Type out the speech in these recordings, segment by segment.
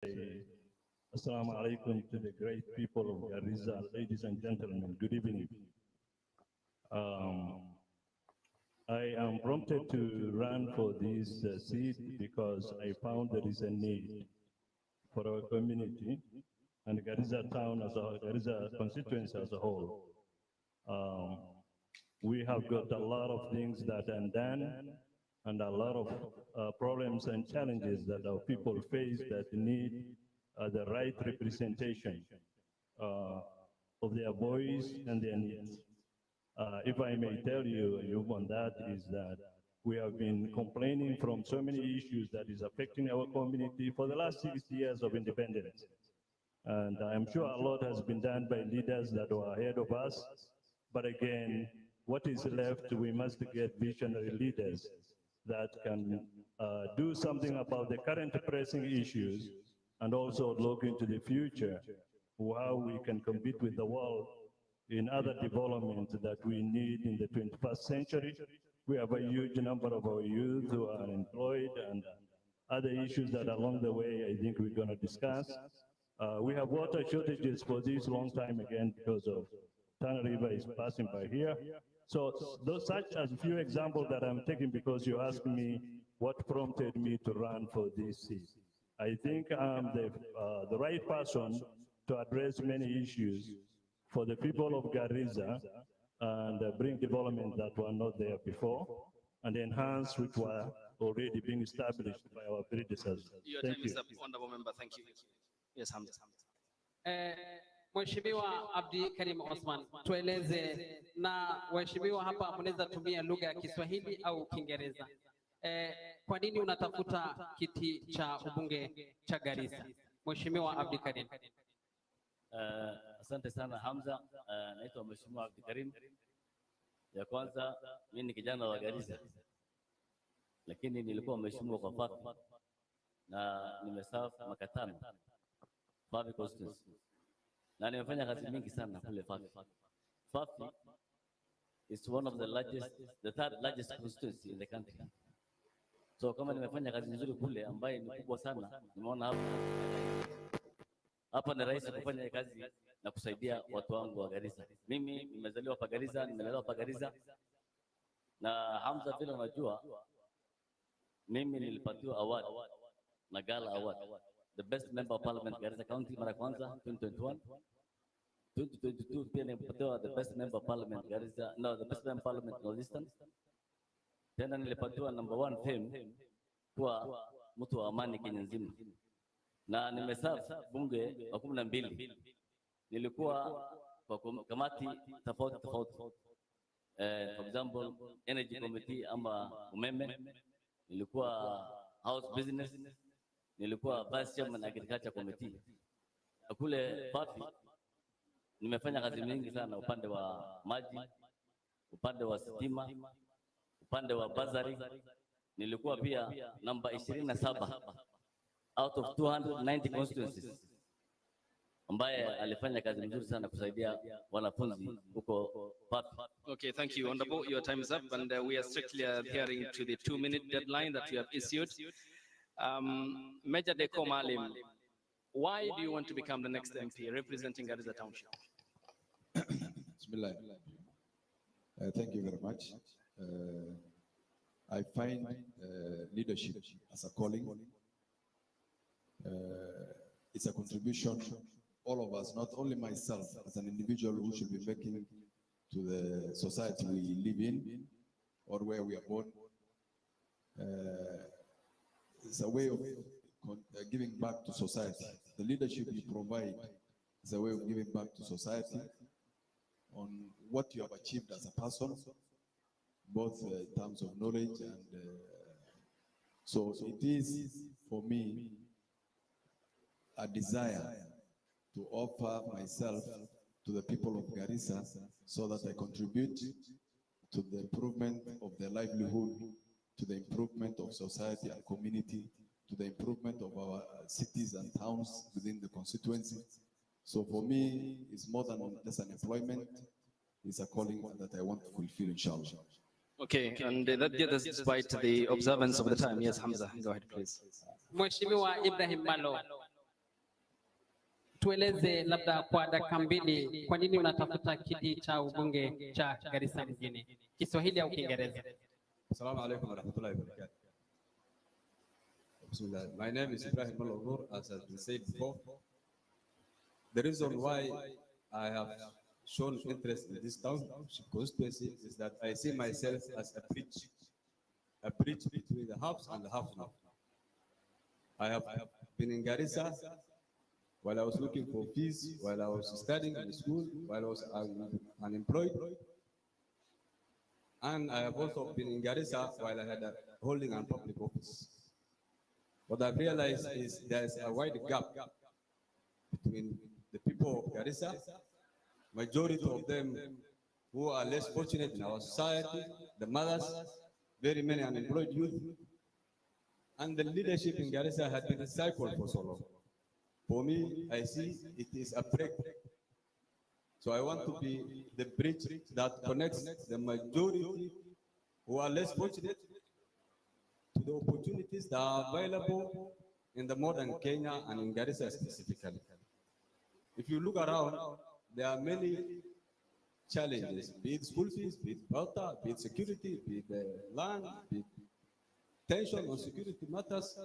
Assalamu alaikum to the great people of Garissa, ladies and gentlemen, good evening. I am prompted to run for this seat because I found there is a need for our community and Garissa town as a Garissa constituency as a whole. We have got a lot of things that are done and a lot of problems and challenges that our people face that need the right representation of their voice and their needs. If I may tell you on that is that we have been complaining from so many issues that is affecting our community for the last 60 years of independence. And I'm sure a lot has been done by leaders that were ahead of us. But again, what is left, we must get visionary leaders that can do something about the current pressing issues and also look into the future, how we can compete with the world in other developments that we need in the 21st century. We have a huge number of our youth who are unemployed and other issues that along the way I think we're going to discuss. We have water shortages for this long time again because of Tana River is passing by here. So those such as a few examples that I'm taking because you asked me what prompted me to run for this seat. I think I'm the right person to address many issues for the people of Garissa and bring development that were not there before and enhance which were already being established by our predecessors. Your Thank time you. is up, honorable member. Thank you. Yes, Hamza. Mheshimiwa Abdi Karim Osman, tueleze na waheshimiwa hapa mnaweza tumia lugha ya Kiswahili au Kiingereza. Kwa nini unatafuta kiti cha ubunge cha Garissa? Mheshimiwa Abdi Karim. Asante sana Hamza. Naitwa Mheshimiwa Abdi Karim. Ya kwanza mimi ni kijana wa Garissa. Lakini nilikuwa mheshimiwa kwa Fafi na nimeserve miaka 5 Fafi constituency. Na nimefanya kazi mingi sana kule Fafi. Fafi is one of the third largest constituency in the country. So kama nimefanya kazi nzuri kule ambaye ni kubwa sana, nimeona hapa ni rahisi kufanya kazi na kusaidia watu wangu wa Garissa. Mimi nimezaliwa hapa Garissa, nimelelewa hapa Garissa. Na Hamza vile unajua mimi nilipatiwa award na Gala Award, the best member of parliament Garissa County mara kwanza 2021. 2022 pia nilipatiwa the best member of parliament Garissa, no, the best member of parliament Northeastern. Tena nilipatiwa number 1 fame kwa mtu wa amani Kenya nzima. Na nimeserve bunge wa 12. Nilikuwa kwa kamati tofauti. For example, energy committee ama umeme. Nilikuwa house business. Nilikuwa vice chairman agriculture committee. Kule Fafi nimefanya kazi mingi sana upande wa maji, upande wa stima, upande wa bazari. Nilikuwa pia namba 27 out of 290 constituencies ambaye alifanya kazi nzuri sana kusaidia wanafunzi huko Fafi. Okay, thank you, honorable. Your time is up, and we are strictly adhering to the 2-minute deadline that you have issued. Major Deko Malim, why do you want to become the next MP representing Garissa Township? Bismillah. Thank you very much. I find leadership as a calling. It's a contribution, all of us, not only myself as an individual who should be making to the society we live in or where we are born. It's a way of giving back to society. The leadership you provide is a way of giving back to society on what you have achieved as a person, both in terms of knowledge and so it is for me a desire to offer myself to the people of Garissa so that I contribute to the improvement of their livelihood, to the improvement of society and community, to the improvement of our cities and towns within the constituency. So for me, it's more than just an employment, it's a calling that I want to fulfill, inshallah. Okay, and that's despite the observance of the time. Yes, Hamza, go ahead, please. Mheshimiwa Ibrahim Malo, tueleze labda kwa dakika mbili, kwa nini unatafuta kiti cha ubunge cha Garissa mjini, Kiswahili au Kiingereza? Assalamu alaikum warahmatullahi wabarakatuh. Bismillah. My name is Ibrahim Al-Ogur, as has been said before. The reason why I have shown interest in this township constituency is that I see myself as a bridge between the haves and the have-not. I have been in Garissa while I was looking for fees, while I was studying in school, while I was unemployed. And I have also been in Garissa while I had a holding a public office. What I've realized is there's a wide gap between the people of Garissa, majority of them who are less fortunate in our society, the mothers, very many unemployed youth, and the leadership in Garissa had been recycled for so long. For me, I see it is a break. So I want to be the bridge that connects the majority who are less fortunate to the opportunities that are available in the modern Kenya and in Garissa specifically. If you look around, there are many challenges, be it school fees, be it water, be it security, be it land, be it tension on security matters.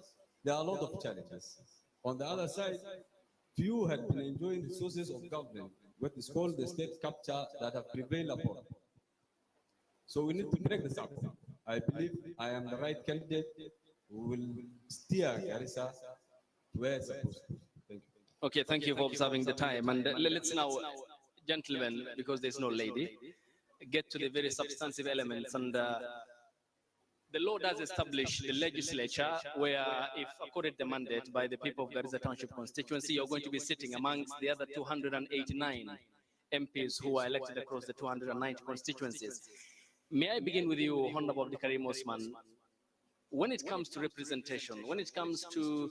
There are a lot of challenges. On the other side, few had been enjoying the resources of government, what is called the state capture that have prevailed upon. So we need to break this up. I believe I am the right candidate who will steer Garissa to where it's supposed to. Thank you. Okay, thank you for observing the time. And let's now, gentlemen, because there's no lady, get to the very substantive elements. And the law does establish the legislature where, if accorded the mandate by the people of Garissa Township constituency, you're going to be sitting amongst the other 289 MPs who are elected across the 290 constituencies. May I begin with you, Honorable Abdi Karim Osman? When it comes to representation, when it comes to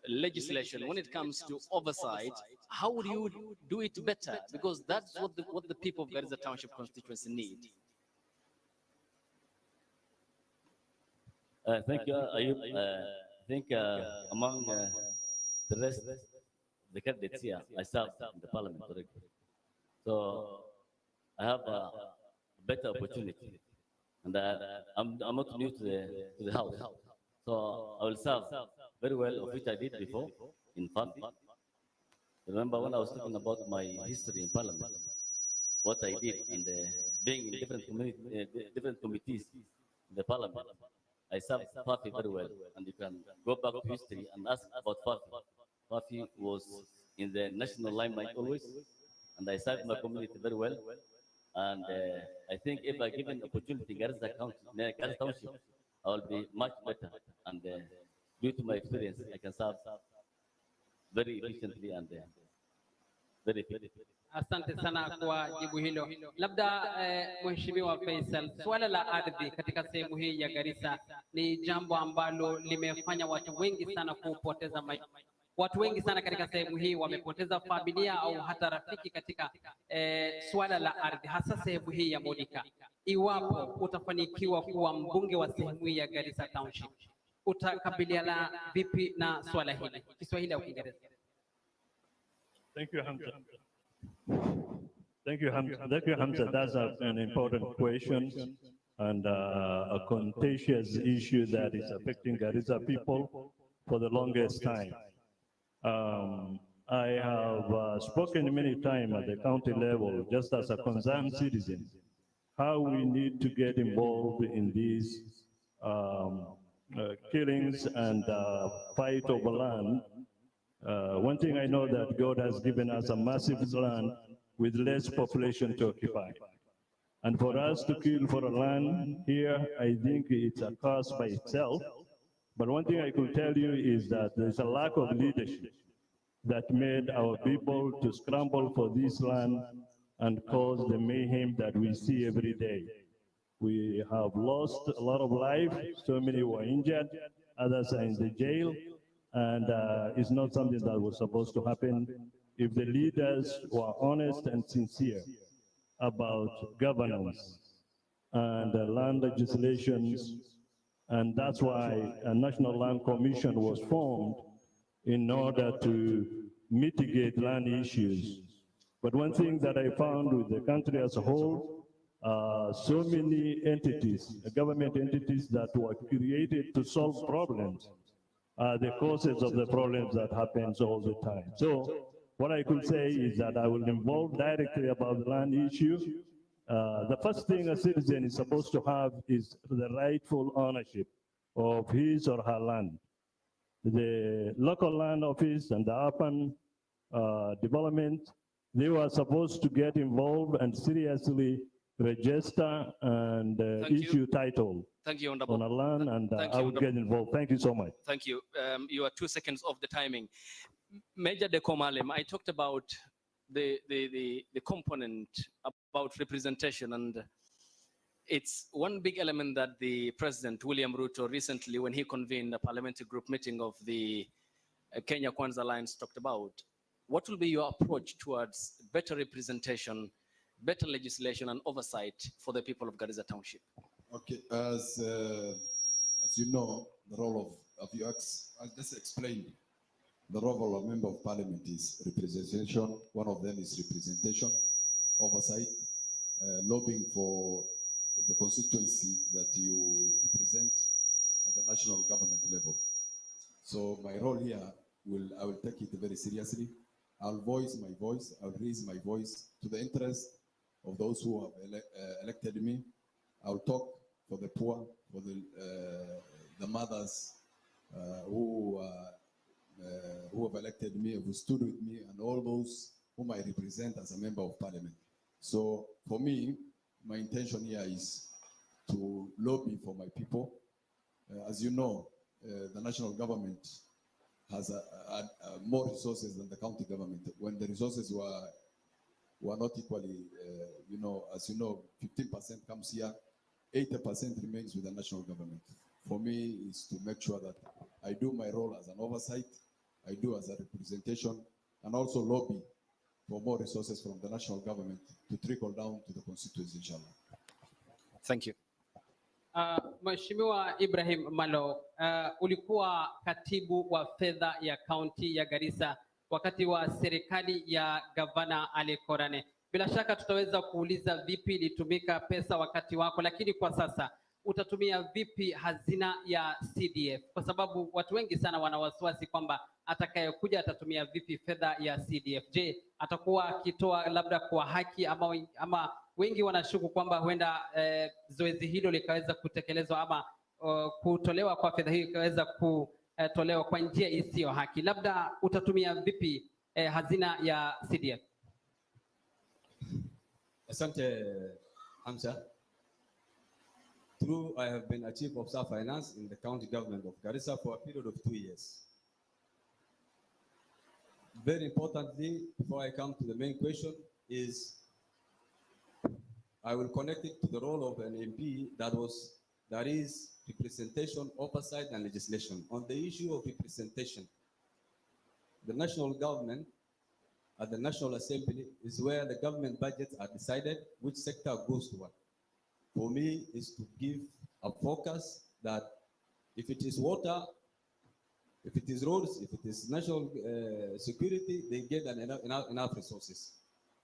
legislation, when it comes to oversight, how would you do it better? Because that's what the people of Garissa Township constituency need. Thank you, Ayub. I think among the rest, the candidates here, I served in the parliament already. So I have a better opportunity. And I'm not new to the house. So I will serve very well, of which I did before in Fafi. Remember when I was talking about my history in parliament, what I did and being in different committees in the parliament. I served Fafi very well, and you can go back to history and ask about Fafi. Fafi was in the national limelight always, and I served my community very well. And I think if I given opportunity in Garissa Township, I will be much better. And due to my experience, I can serve very efficiently and very effectively. Asante sana kwa jibu hilo. Labda Mheshimiwa Faisal, swala la ardhi katika sehemu hii ya Garissa ni jambo ambalo limefanya watu wengi sana kupoteza maisha. Watu wengi sana katika sehemu hii wamepoteza familia au hata rafiki katika swala la ardhi, hasa sehemu hii ya Monica. Iwapo utafanikiwa kuwa mbunge wa sehemu hii ya Garissa Township, utakabiliana vipi na swala hili, Kiswahili au Kiingereza? Thank you, Hamza. Thank you, Hamza. That's an important question and a contentious issue that is affecting Garissa people for the longest time. I have spoken many times at the county level, just as a concerned citizen, how we need to get involved in these killings and fight over land. One thing I know that God has given us a massive land with less population to occupy. And for us to kill for a land here, I think it's a curse by itself. But one thing I could tell you is that there's a lack of leadership that made our people to scramble for this land and cause the mayhem that we see every day. We have lost a lot of life, so many were injured, others are in the jail, and it's not something that was supposed to happen if the leaders were honest and sincere about governance and land legislations. And that's why a National Land Commission was formed in order to mitigate land issues. But one thing that I found with the country as a whole, so many entities, government entities that were created to solve problems, the causes of the problems that happens all the time. So what I could say is that I will involve directly about the land issue. The first thing a citizen is supposed to have is the rightful ownership of his or her land. The local land office and the urban development, they were supposed to get involved and seriously register and issue title Thank you, Honorable. on a land, and I would get involved. Thank you so much. Thank you. You are 2 seconds off the timing. Major Dekomalem, I talked about the component about representation, and it's one big element that the President, William Ruto, recently, when he convened a parliamentary group meeting of the Kenya Kwanza Alliance, talked about. What will be your approach towards better representation, better legislation and oversight for the people of Garissa Township? Okay, as you know, the role of UX, I just explained, the role of a member of parliament is representation. One of them is representation, oversight, lobbying for the constituency that you represent at the national government level. So my role here, I will take it very seriously. I'll voice my voice, I'll raise my voice to the interest of those who have elected me. I'll talk for the poor, for the mothers who have elected me, who stood with me, and all those whom I represent as a member of parliament. So for me, my intention here is to lobby for my people. As you know, the national government has more resources than the county government. When the resources were not equally, as you know, 15% comes here, 80% remains with the national government. For me, is to make sure that I do my role as an oversight, I do as a representation, and also lobby for more resources from the national government to trickle down to the constituency, inshallah. Thank you. Mheshimiwa Ibrahim Malo, ulikuwa katibu wa fedha ya kaunti ya Garissa wakati wa serikali ya gavana Ali Korane. Bila shaka tutaweza kuuliza vipi ilitumika pesa wakati wako, lakini kwa sasa utatumia vipi hazina ya CDF? Kwa sababu watu wengi sana wana wasiwasi kwamba atakayekuja atatumia vipi fedha ya CDF. Je, atakuwa akitoa labda kwa haki ama wengi wanashuku kwamba huenda zoezi hilo likaweza kutekelezwa ama kutolewa kwa fedha hiyo ikaweza kutolewa kwa njia isiyo haki. Labda utatumia vipi hazina ya CDF? Asante, Hamza. True, I have been a chief of staff finance in the county government of Garissa for a period of 2 years. Very importantly, before I come to the main question, is I will connect it to the role of an MP that is representation, oversight, and legislation. On the issue of representation, the national government at the National Assembly is where the government budgets are decided, which sector goes to what. For me, is to give a focus that if it is water, if it is roads, if it is national security, they get enough resources.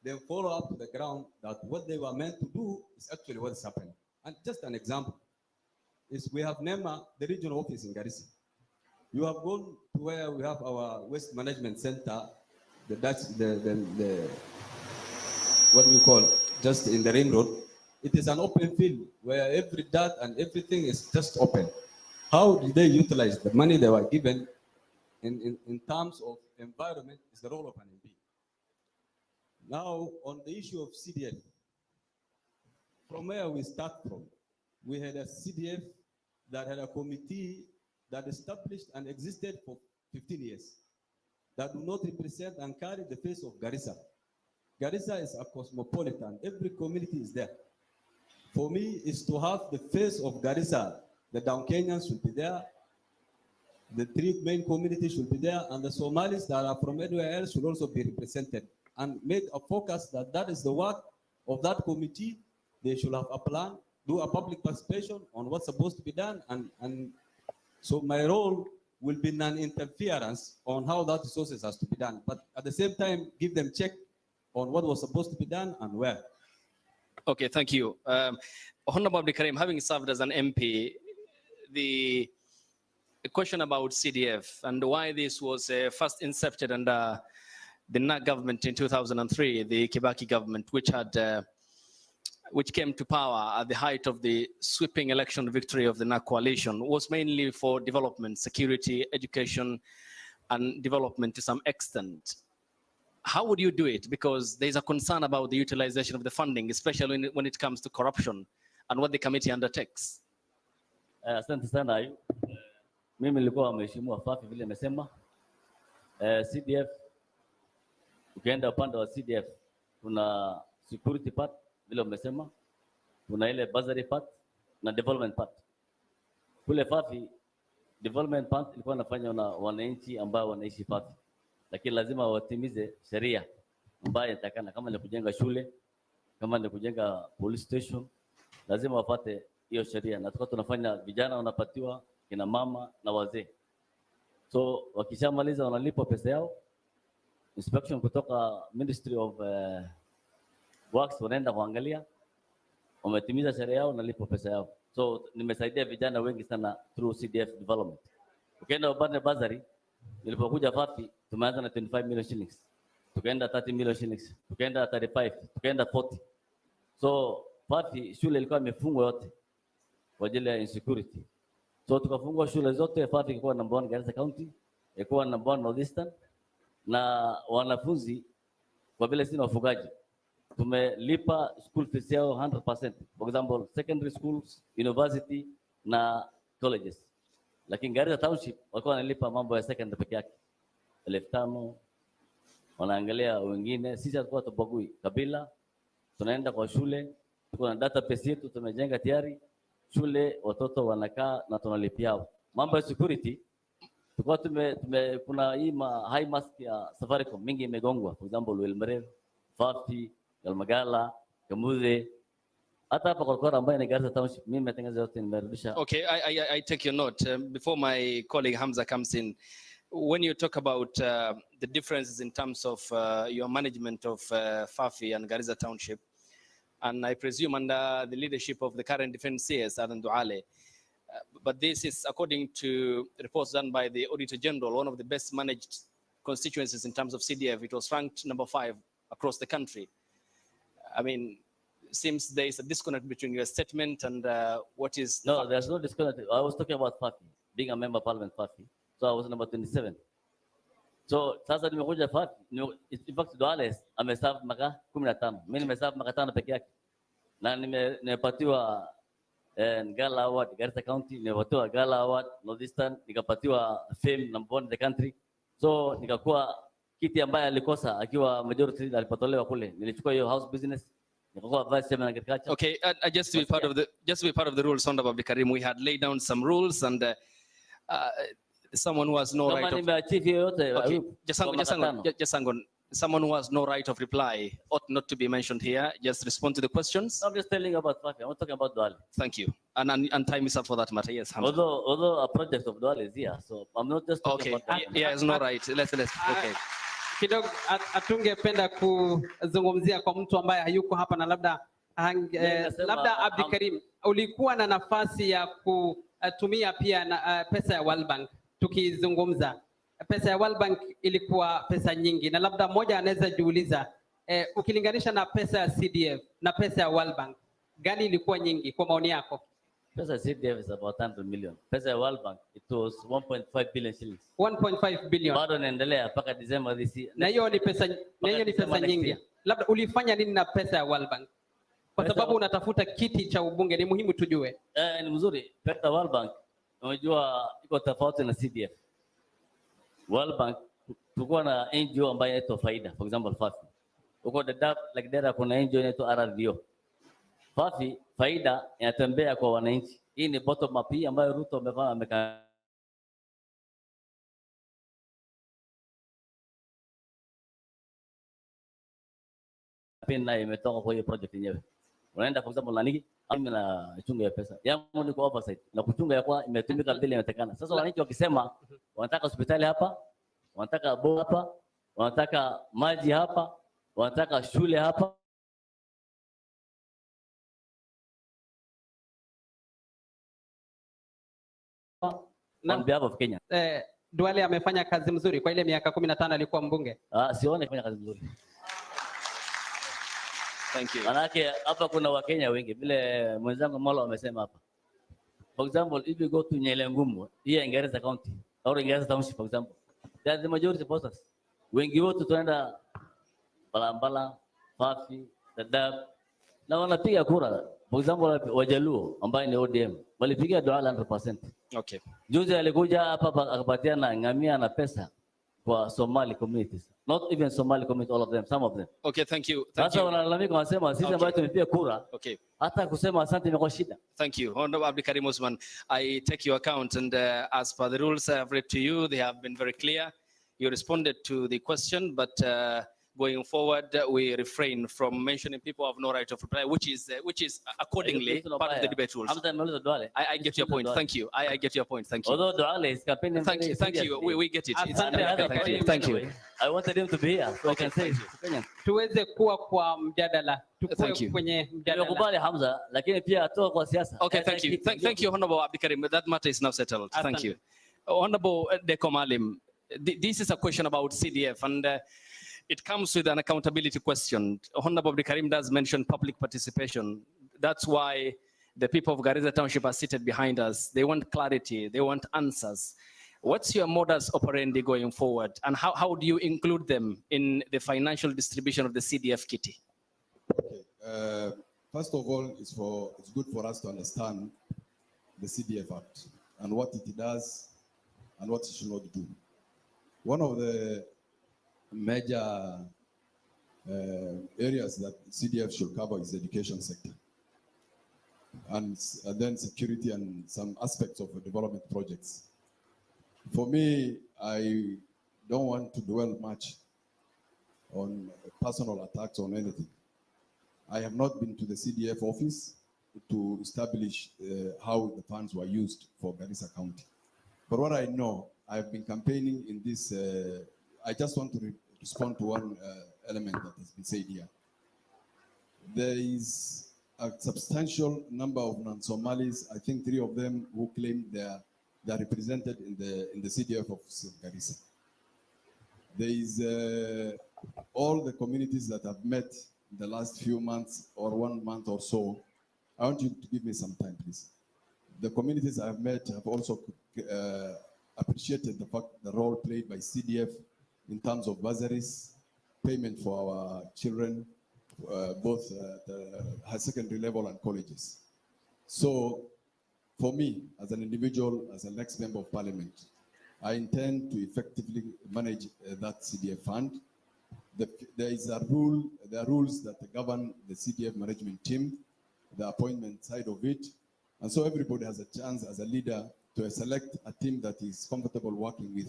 Then follow up to the ground that what they were meant to do is actually what is happening. And just an example is we have NEMA, the regional office in Garissa. You have gone to where we have our waste management center, what do we call, just in the ring road. It is an open field where every dirt and everything is just open. How did they utilize the money they were given in terms of environment is the role of an MP. Now, on the issue of CDF, from where we start from, we had a CDF that had a committee that established and existed for 15 years that do not represent and carry the face of Garissa. Garissa is a cosmopolitan. Every community is there. For me, is to have the face of Garissa. The Down Kenyans should be there. The three main communities should be there, and the Somalis that are from anywhere else should also be represented. And make a focus that is the work of that committee. They should have a plan, do a public participation on what's supposed to be done. And so my role will be non-interference on how that resources has to be done, but at the same time, give them check on what was supposed to be done and where. Okay, thank you. Honorable Abdi Karim, having served as an MP, the question about CDF and why this was first incepted under the NAC government in 2003, the Kibaki government, which came to power at the height of the sweeping election victory of the NAC coalition, was mainly for development, security, education, and development to some extent. How would you do it? Because there's a concern about the utilization of the funding, especially when it comes to corruption and what the committee undertakes. Asante sana Ayu. Mimi nilikuwa mheshimiwa Fafi vile amesema. CDF, ukienda upande wa CDF, kuna security part vile umesema, kuna ile bursary part na development part. Kule Fafi, development part ilikuwa inafanywa na wananchi ambao wanaishi Fafi, lakini lazima watimize sheria ambayo inatakana, kama ni kujenga shule, kama ni kujenga police station, lazima wapate hiyo sheria. Na tunafanya vijana wanapatiwa, kina mama na wazee. So wakishamaliza wanalipwa pesa yao, inspection kutoka Ministry of Works wanaenda kuangalia wametimiza sheria yao, wanalipwa pesa yao. So nimesaidia vijana wengi sana through CDF development. Ukienda upande bursary, nilipokuja Fafi tumeanza na 25 million shillings, tukaenda 30 million shillings, tukaenda 35, tukaenda 40. So Fafi shule ilikuwa imefungwa yote kwa ajili ya insecurity. So tukafungua shule zote. Fafi ilikuwa number 1 Garissa County, ilikuwa number 1 Northeastern, na wanafunzi kwa vile sina wafugaji tumelipa school fees yao 100%. For example, secondary schools, university na colleges. Lakini Garissa Township walikuwa wanalipa mambo ya secondary peke yake 1500, wanaangalia wengine. Sisi hatukuwa tubagui kabila, tunaenda kwa shule, tuko na database yetu tumejenga tayari. Shule watoto wanakaa na tunalipia. Mambo ya security tulikuwa kuna hii high mask ya Safaricom mingi imegongwa, for example Wilmerel, Fafi, Galmagala, Kamuze, hata hapa kwa kora ambaye ni Garissa Township mimi nimetengeneza yote nimerudisha. Okay, I take your note. Before my colleague Hamza comes in, when you talk about the differences in terms of your management of Fafi and Garissa Township, and I presume under the leadership of the current defense CS, Adan Duale, but this is according to reports done by the Auditor General, one of the best managed constituencies in terms of CDF. It was ranked number 5 across the country. I mean, seems there is a disconnect between your statement and what is... No, there's no disconnect. I was talking about Fafi, being a member of parliament Fafi. So I was number 27. So sasa nimekuja Fafi, in fact Duale ameserve maka 15. Mimi nimeserve maka 5 peke yake. Na nimepatiwa Gala Award Garissa County, nimepatiwa Gala Award Northeastern, nikapatiwa fame number 1 in the country. So nikakuwa kiti ambaye alikosa akiwa majority leader alipotolewa kule. Nilichukua hiyo house business. Nikakuwa vice chairman agriculture. Okay, just to be part of the rules, Honorable Abdi Karim, we had laid down some rules and someone who has no right of... Okay, just hang on. Someone who has no right of reply ought not to be mentioned here. Just respond to the questions. I'm just telling you about Fafi. I'm not talking about Duale. Thank you. And time is up for that matter. Yes, Hamza. Although a project of Duale is here, so I'm not just talking about Duale. Yeah, it's no right. Let's okay. Kidogo atungependa kuzungumzia kwa mtu ambaye hayuko hapa na labda Abdi Karim, ulikuwa na nafasi ya kutumia pia na pesa ya World Bank. Tukizungumza pesa ya World Bank ilikuwa pesa nyingi, na labda mmoja anaweza jiuliza ukilinganisha na pesa ya CDF na pesa ya World Bank, gani ilikuwa nyingi kwa maoni yako? Pesa ya CDF is about 100 million. Pesa ya World Bank it was 1.5 billion shillings. 1.5 billion. Bado naendelea mpaka December this year. Na hiyo ni pesa nyingi. Labda ulifanya nini na pesa ya World Bank? Kwa sababu unatafuta kiti cha ubunge, ni muhimu tujue. Ni mzuri. Pesa ya World Bank unajua iko tofauti na CDF. World Bank tulikuwa na NGO ambayo inaitwa Faida, for example Fafi. Uko Dadaab like there kuna NGO inaitwa RRDO. Fafi Faida inatembea kwa wananchi. Hii ni bottom up hii ambayo Ruto amefanya pena imetoka kwa hiyo project yenyewe. Unaenda for example nani mimi na chunga ya pesa yangu ni kwa oversight na kuchunga ya kwa imetumika vile inatakana. Sasa wananchi wakisema wanataka hospitali hapa, wanataka boo hapa, wanataka maji hapa, wanataka shule hapa, on behalf of Kenya. Duale amefanya kazi mzuri kwa ile miaka 15 alikuwa mbunge. Sione kufanya kazi mzuri. Thank you. Manake hapa kuna Wakenya wengi vile mwenzangu Molo amesema hapa. For example, if you go to Nyelengumu, here in Garissa County or in Garissa Township for example, they are the majority voters. Wengi wote tunaenda Balambala, Fafi, Dadaab na wanapiga kura. For example, Wajaluo ambaye ni ODM walipiga Duale 100%. Okay. Juzi alikuja hapa akapatia na ngamia na pesa for Somali communities. Not even Somali communities, all of them, some of them. Okay, thank you. Thank Sasa wanalalamika wanasema sisi ambao tumepiga kura. Okay. Hata kusema asante imekuwa shida. Thank you. Honorable Abdikarim Osman, I take your account and as per the rules I have read to you, they have been very clear. You responded to the question, but going forward, we refrain from mentioning people have no right of reply, which is accordingly part of the debate rules. I get your point. Thank you. I get your point. Thank you. Although Duale is campaigning. Thank you. We get it. Thank you. I wanted him to be here, so I can say tuweze kuwa kwa mjadala. Tukue kwenye mjadala. Nimekubali Hamza, lakini pia atoa kwa siasa. Okay, thank you. Thank you, Honorable Abdikarim. That matter is now settled. Thank you. Honorable Deko Malim, this is a question about CDF and it comes with an accountability question. Honorable Abdikarim does mention public participation. That's why the people of Garissa Township are seated behind us. They want clarity. They want answers. What's your modus operandi going forward? And how do you include them in the financial distribution of the CDF kitty? Okay. First of all, it's good for us to understand the CDF Act and what it does and what it should not do. One of the major areas that CDF should cover is the education sector, and then security and some aspects of the development projects. For me, I don't want to dwell much on personal attacks on anything. I have not been to the CDF office to establish how the funds were used for Garissa County. But what I know, I've been campaigning in this. I just want to respond to one element that has been said here. There is a substantial number of non-Somalis, I think 3 of them, who claim they are represented in the CDF of Garissa. There is all the communities that have met in the last few months or 1 month or so. I want you to give me some time, please. The communities I have met have also appreciated the role played by CDF in terms of bursaries, payment for our children, both at the high secondary level and colleges. So, for me, as an individual, as an ex-member of parliament, I intend to effectively manage that CDF fund. There are rules that govern the CDF management team, the appointment side of it, and so everybody has a chance as a leader to select a team that is comfortable working with,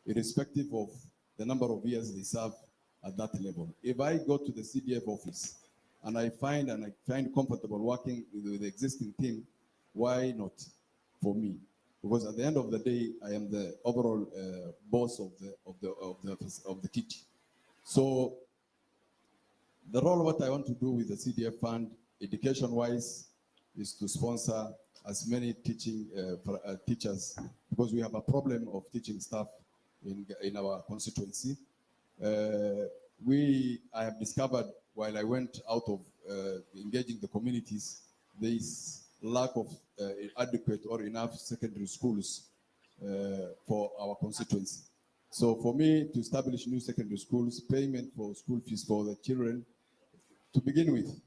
irrespective of the number of years they serve at that level. If I go to the CDF office and I find comfortable working with the existing team, why not for me? Because at the end of the day, I am the overall boss of the kitty. So the role, what I want to do with the CDF fund, education-wise, is to sponsor as many teachers, because we have a problem of teaching staff in our constituency. I have discovered while I went out of engaging the communities, there is lack of adequate or enough secondary schools for our constituency. So for me to establish new secondary schools, payment for school fees for the children, to begin with,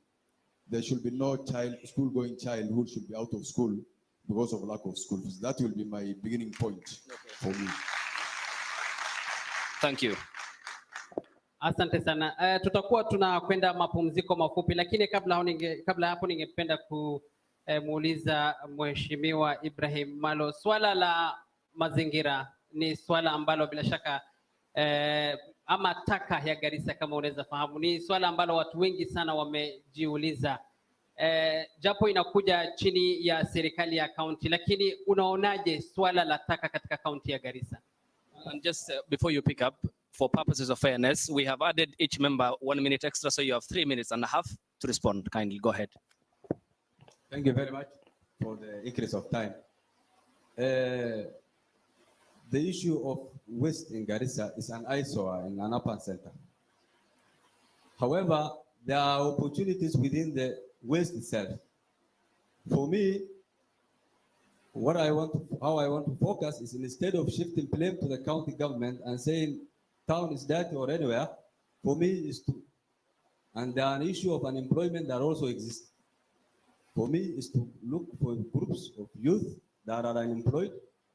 there should be no school-going child who should be out of school because of lack of school fees. That will be my beginning point for me. Thank you. Asante sana. Tutakuwa tunakwenda mapumziko mafupi, lakini kabla hapo ningependa kumuuliza Mheshimiwa Ibrahim Malo, swala la mazingira ni swala ambalo bila shaka ama taka ya Garissa, kama unaweza fahamu, ni swala ambalo watu wengi sana wamejiuliza. japo inakuja chini ya serikali ya kaunti, lakini unaonaje swala la taka katika kaunti ya Garissa? And just before you pick up, for purposes of fairness, we have added each member 1 minute extra, so you have 3 minutes and a half to respond. Kindly go ahead. Thank you very much for the increase of time. The issue of waste in Garissa is an eyesore in an urban center. However, there are opportunities within the waste itself. For me, how I want to focus is, instead of shifting blame to the county government and saying town is dirty or anywhere, for me is to, and there are an issue of unemployment that also exists. For me is to look for groups of youth that are unemployed,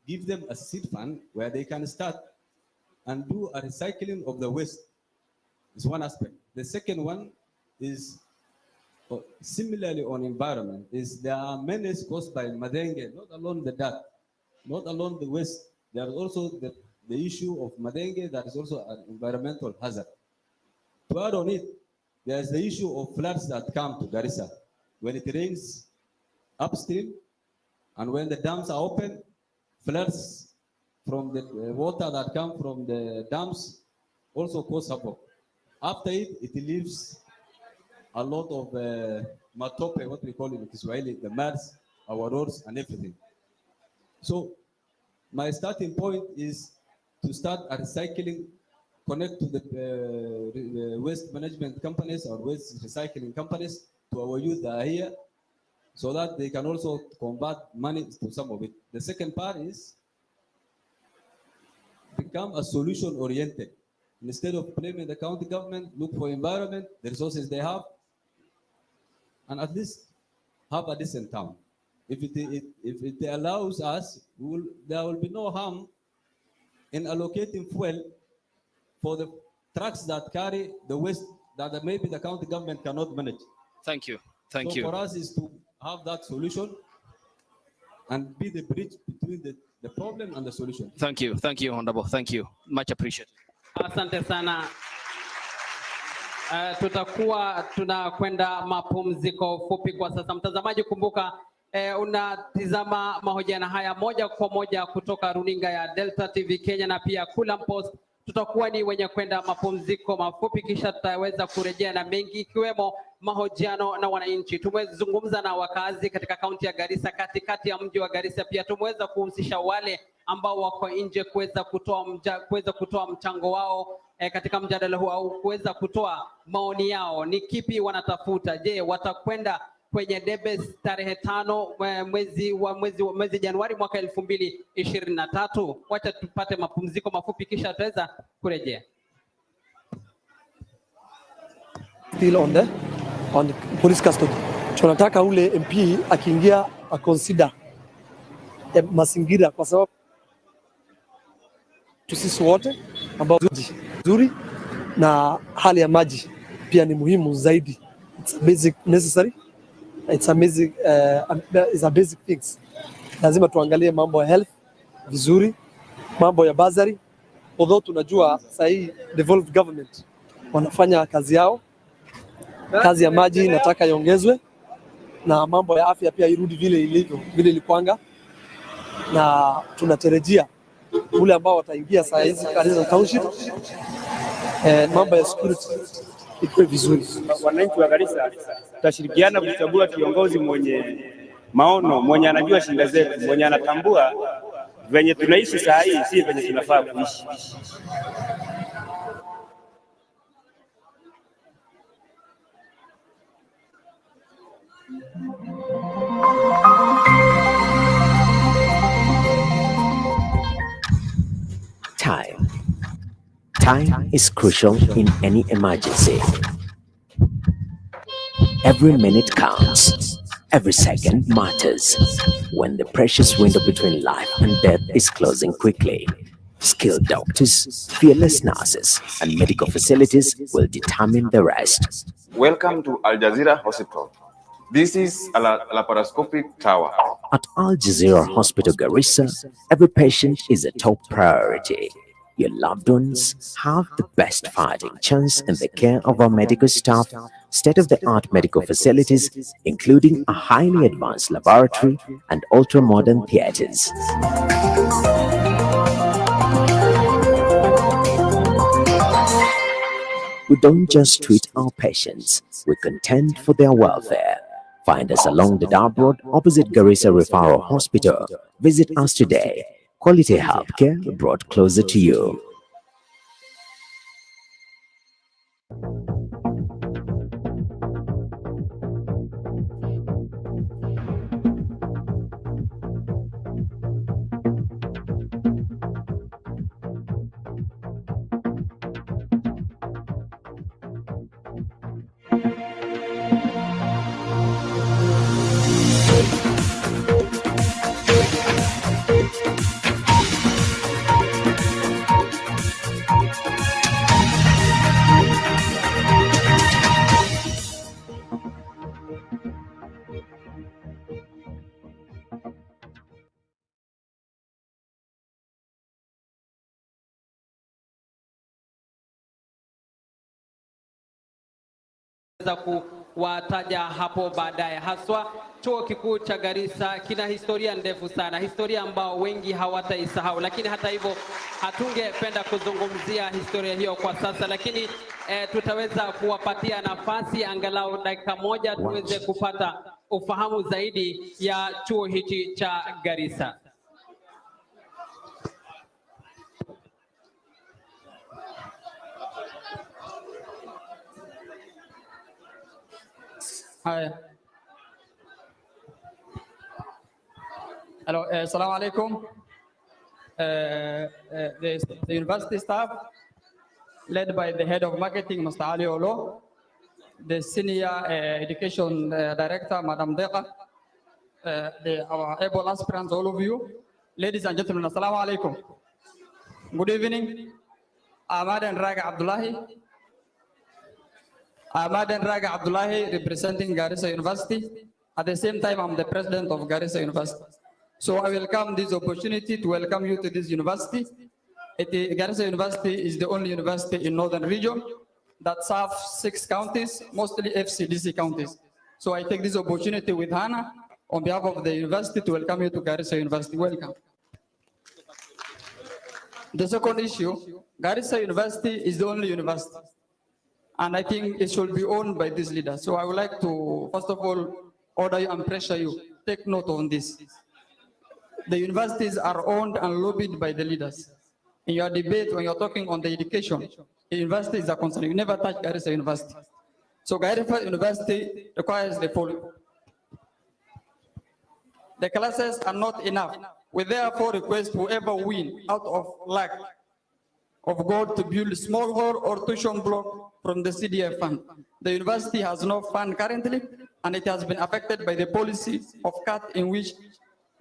give them a seed fund where they can start and do a recycling of the waste. Is one aspect. The second one is, similarly on environment, is there are menaces caused by madenge, not alone the dirt, not alone the waste. There is also the issue of madenge that is also an environmental hazard. To add on it, there is the issue of floods that come to Garissa. When it rains upstream and when the dams are open, floods from the water that come from the dams also cause havoc. After it, it leaves a lot of matope, what we call it in Kiswahili, the muds, our roads, and everything. So my starting point is to start a recycling, connect to the waste management companies or waste recycling companies, to our youth that are here, so that they can also convert money to some of it. The second part is become a solution oriented. Instead of blaming the county government, look for environment, the resources they have, and at least have a decent town. If it allows us, there will be no harm in allocating fuel for the trucks that carry the waste that maybe the county government cannot manage. Thank you. Thank you. For us is to have that solution and be the bridge between the problem and the solution. Thank you. Thank you, Honorable. Thank you. Much appreciated. Asante sana. Tutakuwa tunakwenda mapumziko fupi kwa sasa. Mtazamaji, kumbuka unatizama mahojiano haya moja kwa moja kutoka runinga ya Delta TV Kenya na pia Kulam Post. Tutakuwa ni wenye kwenda mapumziko mafupi, kisha tutaweza kurejea na mengi ikiwemo mahojiano na wananchi. Tumezungumza na wakazi katika kaunti ya Garissa, katikati ya mji wa Garissa. Pia tumeweza kuhusisha wale ambao wako nje kuweza kutoa mchango wao katika mjadala huu, au kuweza kutoa maoni yao. Ni kipi wanatafuta? Je, watakwenda kwenye debe tarehe 5 mwezi Januari mwaka 2023? Wacha tupate mapumziko mafupi, kisha tutaweza kurejea. Still on the police custody. Tunataka ule MP akiingia consider mazingira, kwa sababu sisi wote ambao nzuri na hali ya maji pia ni muhimu zaidi. It's basic necessary. It's amazing, it's a basic things. Lazima tuangalie mambo ya health vizuri, mambo ya bursary. Although tunajua sasa hii devolved government wanafanya kazi yao, kazi ya maji nataka iongezwe, na mambo ya afya pia irudi vile ilivyo, vile ilikuanga, na tunatarajia ule ambao wataingia saa hizi Garissa Township, mambo ya security ikuwe vizuri. Wananchi wa Garissa tutashirikiana kuchagua kiongozi mwenye maono, mwenye anajua shida zetu, mwenye anatambua venye tunaishi saa hii si venye tunafaa kuishi. Time is crucial in any emergency. Every minute counts. Every second matters. When the precious window between life and death is closing quickly, skilled doctors, fearless nurses, and medical facilities will determine the rest. Welcome to Al Jazeera Hospital. This is a laparoscopic tower. At Al Jazeera Hospital Garissa, every patient is a top priority. Your loved ones have the best fighting chance in the care of our medical staff state-of-the-art medical facilities, including a highly advanced laboratory and ultra-modern theaters. We don't just treat our patients, we contend for their welfare. Find us along the Dar Road opposite Garissa Referral Hospital. Visit us today. Quality healthcare brought closer to you. Kuwataja hapo baadaye. Haswa chuo kikuu cha Garissa kina historia ndefu sana, historia ambao wengi hawataisahau, lakini hata hivyo hatungependa kuzungumzia historia hiyo kwa sasa, lakini tutaweza kuwapatia nafasi angalau dakika moja tuweze kupata ufahamu zaidi ya chuo hichi cha Garissa. Hi. Hello, assalamu alaikum. The university staff, led by the head of marketing, Mr. Ali Olo, the senior education director, Madam Deka, our able aspirants, all of you, ladies and gentlemen, assalamu alaikum. Good evening. Ahmad and Raga Abdullahi. Ahmad and Raga Abdullahi, representing Garissa University. At the same time, I'm the president of Garissa University. So I welcome this opportunity to welcome you to this university. Garissa University is the only university in Northern region that serves 6 counties, mostly FCDC counties. So I take this opportunity with Hannah on behalf of the university to welcome you to Garissa University. Welcome. The second issue, Garissa University is the only university, and I think it should be owned by this leader. So I would like to, first of all, order you and pressure you, take note on this. The universities are owned and lobbied by the leaders. In your debate, when you're talking on the education, the universities are concerned. You never touch Garissa University. So Garissa University requires the following. The classes are not enough. We therefore request whoever win out of lack of God to build small hall or tuition block from the CDF fund. The university has no fund currently, and it has been affected by the policy of cut in which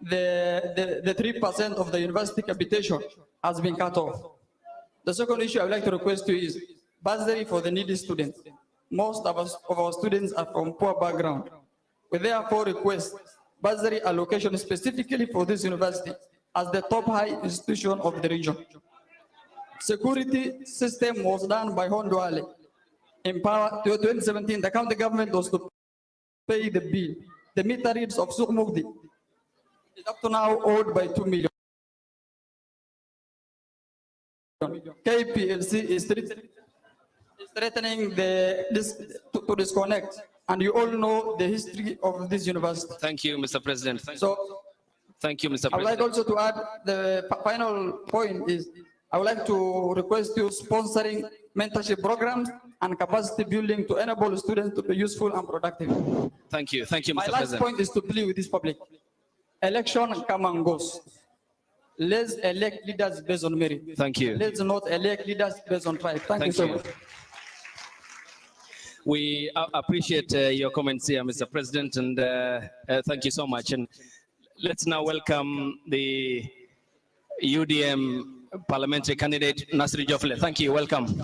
the 3% of the university capitation has been cut off. The second issue I would like to request you is bursary for the needy students. Most of our students are from poor background. We therefore request bursary allocation specifically for this university as the top high institution of the region. Security system was done by Honduale. In power 2017, the county government was to pay the bill. The meter reads of Sukmukdi is up to now owed by 2 million. KPLC is threatening to disconnect, and you all know the history of this university. Thank you, Mr. President. Thank you, Mr. President. I would like also to add the final point is I would like to request you sponsoring mentorship programs and capacity building to enable students to be useful and productive. Thank you, Mr. President. My last point is to plead with this public. Election come and goes. Let's elect leaders based on merit. Thank you. Let's not elect leaders based on tribe. Thank you so much. We appreciate your comments here, Mr. President, and thank you so much. And let's now welcome the UDM parliamentary candidate, Nasri Jofle. Thank you, welcome.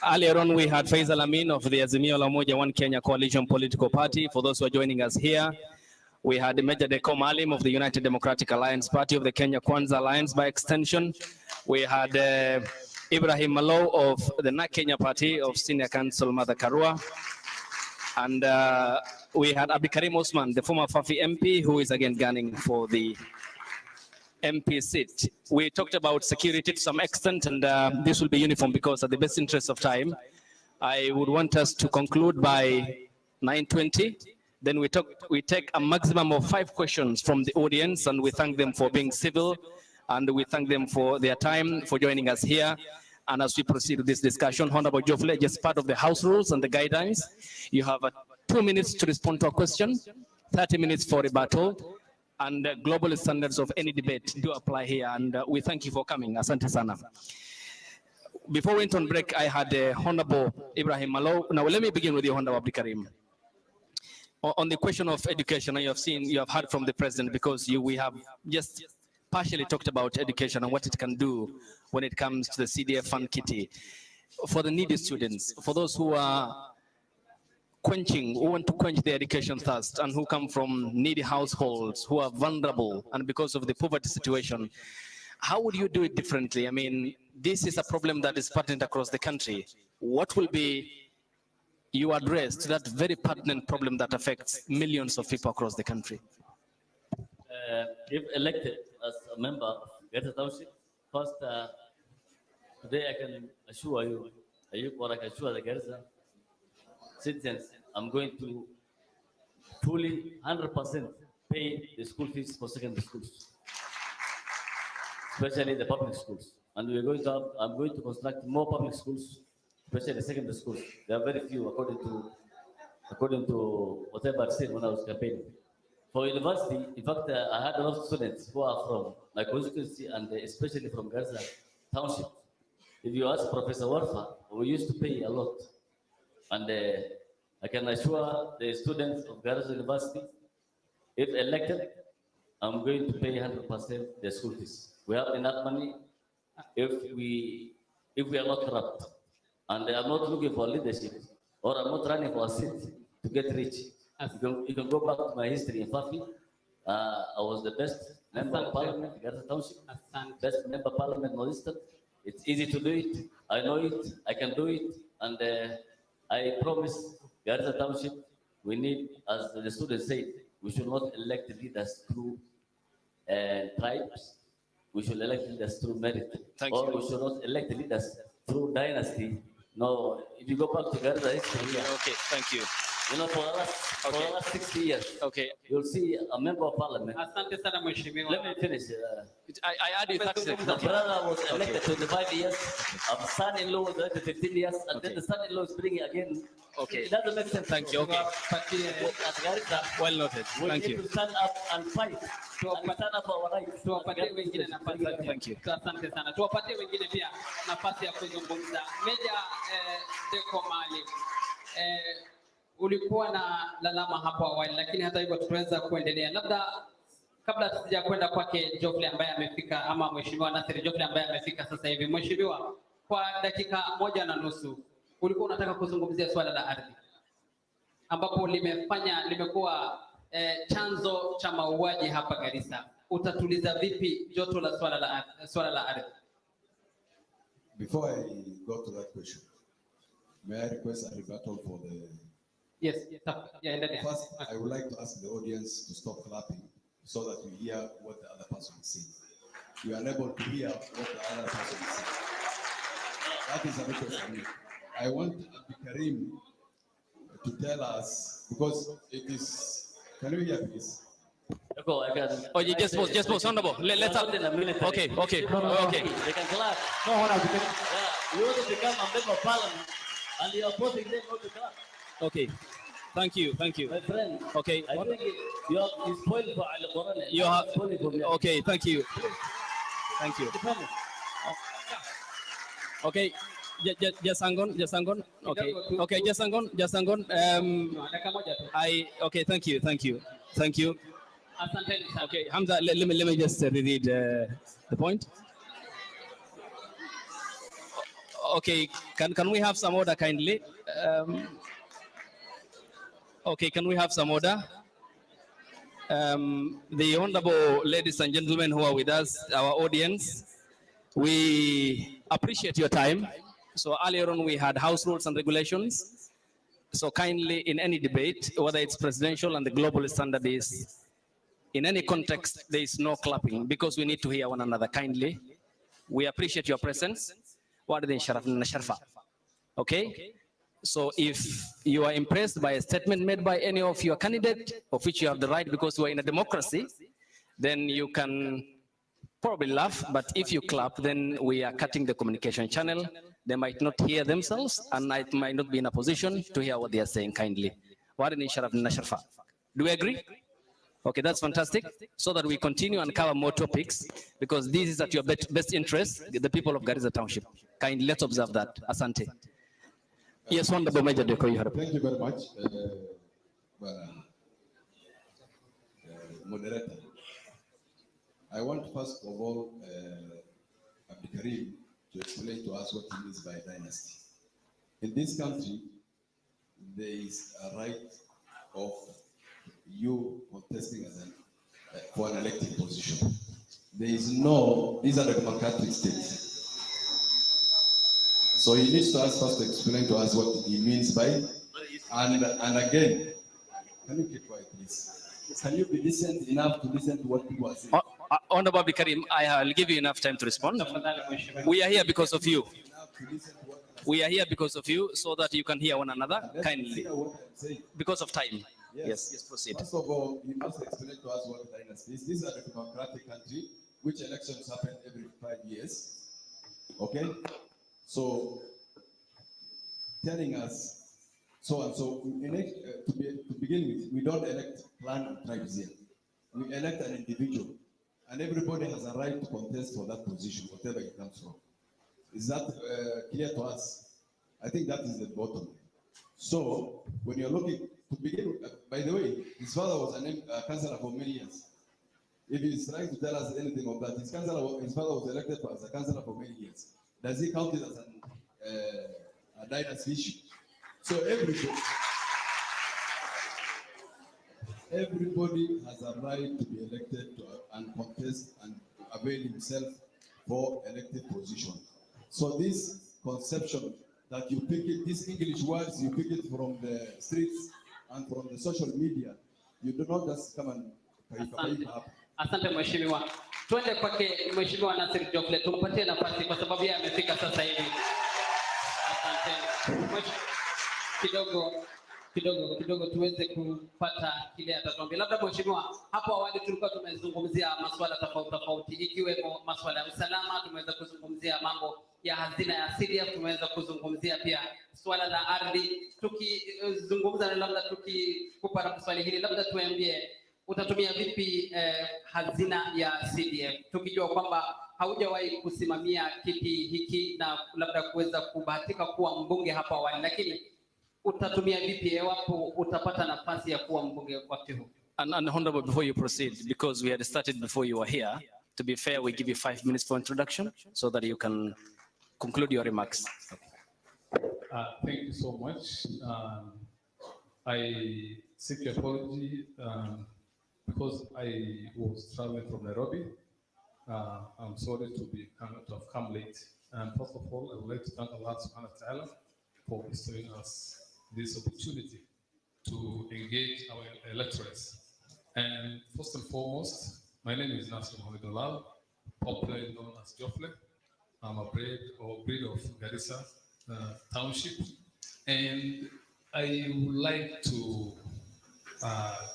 Earlier on, we had Faisal Amin of the Azimio la Umoja One Kenya Coalition Political Party. For those who are joining us here, we had Major Deko Malim of the United Democratic Alliance Party of the Kenya Kwanza Alliance by extension. We had Ibrahim Malo of the NAK Kenya Party of Senior Council Mother Karua. And we had Abdikarim Osman, the former Fafi MP, who is again gunning for the MP seat. We talked about security to some extent, and this will be uniform because at the best interest of time, I would want us to conclude by 9:20. Then we take a maximum of 5 questions from the audience, and we thank them for being civil, and we thank them for their time, for joining us here. And as we proceed with this discussion, Honorable Jofle, just part of the House rules and the guidelines, you have 2 minutes to respond to a question, 30 minutes for rebuttal, and global standards of any debate do apply here. And we thank you for coming. Asante sana. Before we went on break, I had Honorable Ibrahim Malo. Now let me begin with you, Honorable Abdikarim. On the question of education, you have heard from the president, because we have just partially talked about education and what it can do when it comes to the CDF fund kitty. For the needy students, for those who are who want to quench their education thirst and who come from needy households, who are vulnerable, and because of the poverty situation, how would you do it differently? I mean, this is a problem that is pertinent across the country. What will be your address to that very pertinent problem that affects millions of people across the country? If elected as a member of Garissa Township, first, today I can assure you, or I can assure the Garissa citizens, I'm going to fully 100% pay the school fees for secondary schools, especially the public schools. And I'm going to construct more public schools, especially the secondary schools. There are very few, according to whatever I've said when I was campaigning. For university, in fact, I had a lot of students who are from my constituency and especially from Garissa Township. If you ask Professor Warfa, we used to pay a lot. And I can assure the students of Garissa University, if elected, I'm going to pay 100% their school fees. We have enough money if we are not corrupt. And I'm not looking for leadership, or I'm not running for a seat to get rich. You can go back to my history in Fafi. I was the best member of parliament, Garissa Township, best member of parliament, Northeastern. It's easy to do it. I know it. I can do it. And I promise Garissa Township, we need, as the students said, we should not elect leaders through tribes. We should elect leaders through merit. We should not elect leaders through dynasty. No, if you go back to Garissa history, okay, thank you. You know, for the last 60 years, okay, you'll see a member of parliament. Let me finish. I add you 30 seconds. The brother was elected 25 years, a son-in-law was elected 15 years, and then the son-in-law is bringing again. Okay. It doesn't make sense. Thank you. Okay. Well noted. Thank you. We need to stand up and fight. And stand up for our rights. Thank you. Asante sana. Tuwapatie wengine pia nafasi ya kuzungumza. Meja Deko Mali. Ulikuwa na lalama hapo awali, lakini hata hivyo tutaweza kuendelea. Labda kabla tusija kwenda kwake Jofle ambaye amefika, ama Mheshimiwa Nasir Jofle ambaye amefika sasa hivi. Mheshimiwa, kwa dakika 1.5 ulikuwa unataka kuzungumzia swala la ardhi ambapo limekuwa chanzo cha mauaji hapa Garissa. Utatuliza vipi joto la swala la ardhi? Before I go to that question, may I request a rebuttal for the... Yes, yeah. First, I would like to ask the audience to stop clapping so that we hear what the other person is saying. You are unable to hear what the other person is saying. That is a request for me. I want Abdikarim to tell us, because it is... Can you hear this? Oh, you just pause, honorable. Let's have... Okay. They can clap. No, honorable. Yeah, you want to become a member of parliament, and you are opposing them not to clap. Okay. Thank you. My friend. Okay. I think you spoiled for Al-Quran. You have... Okay, thank you. Thank you. Okay. Just hang on. Okay, just hang on. Okay, thank you. Okay, Hamza, let me just reread the point. Okay, can we have some order kindly? Okay, can we have some order? The honorable ladies and gentlemen who are with us, our audience, we appreciate your time. So earlier on, we had house rules and regulations. So kindly, in any debate, whether it's presidential and the global standard is, in any context, there is no clapping because we need to hear one another kindly. We appreciate your presence. Okay? So if you are impressed by a statement made by any of your candidate, of which you have the right because we are in a democracy, then you can probably laugh, but if you clap, then we are cutting the communication channel. They might not hear themselves, and I might not be in a position to hear what they are saying kindly. Do we agree? Okay, that's fantastic. So that we continue and cover more topics, because this is at your best interest, the people of Garissa Township. Kindly, let's observe that. Asante. Yes, wonderful, Major Deko, you have. Thank you very much, moderator. I want first of all, Abdikarim to explain to us what he means by dynasty. In this country, there is a right of you contesting as for an elected position. There is no, these are the democratic states. So he needs to ask first to explain to us what he means by, and again, can you keep quiet, please? Can you be decent enough to listen to what people are saying? Honorable Abdikarim, I'll give you enough time to respond. We are here because of you. We are here because of you, so that you can hear one another kindly. Because of time. Yes, proceed. First of all, you must explain to us what dynasty is. This is a democratic country, which elections happen every 5 years. Okay? So, telling us so and so, to begin with, we don't elect clan and tribes here. We elect an individual, and everybody has a right to contest for that position, whatever it comes from. Is that clear to us? I think that is the bottom. So, when you're looking, to begin with, by the way, his father was a councillor for many years. If he's trying to tell us anything of that, his father was elected as a councillor for many years. Does he count it as a dynasty issue? So everybody has a right to be elected and contest and avail himself for elected position. So this conception that you pick it, these English words, you pick it from the streets and from the social media, you do not just come and Asante mheshimiwa. Twende kwake mheshimiwa Nasir Jofle, tumpatie nafasi kwa sababu yeye amefika sasa hivi. Asante. Kidogo tuweze kupata kile atatuambia. Labda mheshimiwa, hapo awali tulikuwa tumezungumzia masuala tofauti ikiwemo masuala ya usalama, tumeweza kuzungumzia mambo ya hazina ya CDF, tumeweza kuzungumzia pia swala la ardhi. Tukizungumza labda tukikupa na swali hili, labda tuambie utatumia vipi hazina ya CDF, tukijua kwamba haujawahi kusimamia kiti hiki na labda kuweza kubahatika kuwa mbunge hapa awali, lakini utatumia vipi iwapo utapata nafasi ya kuwa mbunge wakati huu? And honorable, before you proceed, because we had started before you were here, to be fair, we give you 5 minutes for introduction so that you can conclude your remarks. Thank you so much. I seek your apology because I was traveling from Nairobi. I'm sorry to have come late. And first of all, I would like to thank Allah subhanahu wa ta'ala for bestowing us this opportunity to engage our electorates. And first and foremost, my name is Nasir Mohamed Alal, popularly known as Jofle. I'm a breed of Garissa Township. And I would like to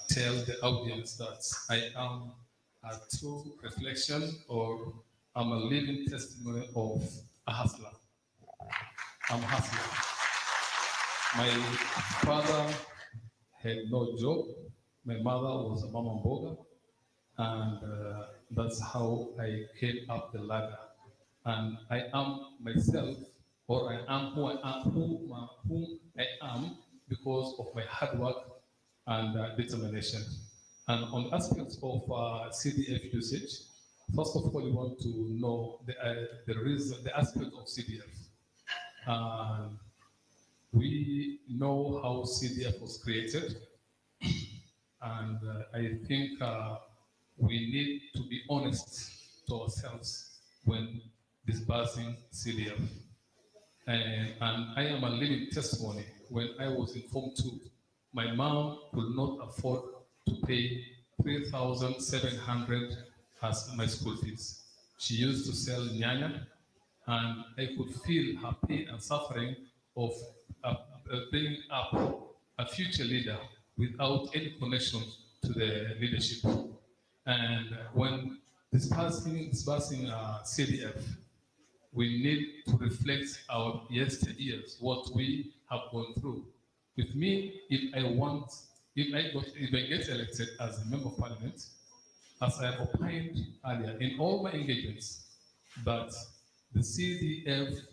tell the audience that I am a true reflection, or I'm a living testimony of a hustler. I'm a hustler. My father had no job. My mother was a mama mboga, and that's how I came up the ladder. And I am myself, or I am who I am because of my hard work and determination. And on aspects of CDF usage, first of all, you want to know the reason, the aspect of CDF. We know how CDF was created, and I think we need to be honest to ourselves when disbursing CDF. And I am a living testimony. When I was in Form 2, my mom could not afford to pay 3,700 as my school fees. She used to sell nyanya, and I could feel her pain and suffering of bringing up a future leader without any connection to the leadership. And when disbursing CDF, we need to reflect our yesteryears, what we have gone through. With me, if I get elected as a member of parliament, as I opined earlier in all my engagements, that the CDF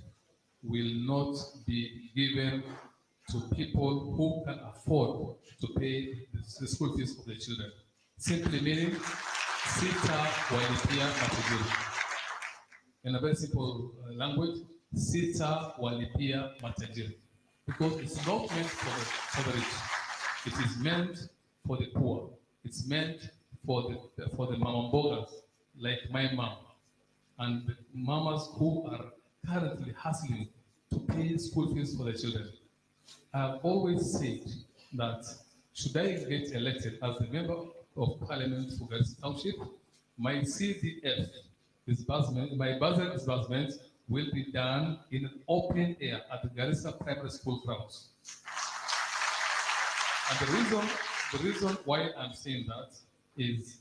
will not be given to people who can afford to pay the school fees of the children. Simply meaning, sita walipia matajiri. In a very simple language, sita walipia matajiri. Because it's not meant for the rich. It is meant for the poor. It's meant for the mamambogas, like my mom, and the mamas who are currently hustling to pay school fees for their children. I've always said that should I get elected as the member of parliament for Garissa Township, my CDF disbursement, my budget disbursement will be done in an open air at the Garissa Primary School grounds. And the reason why I'm saying that is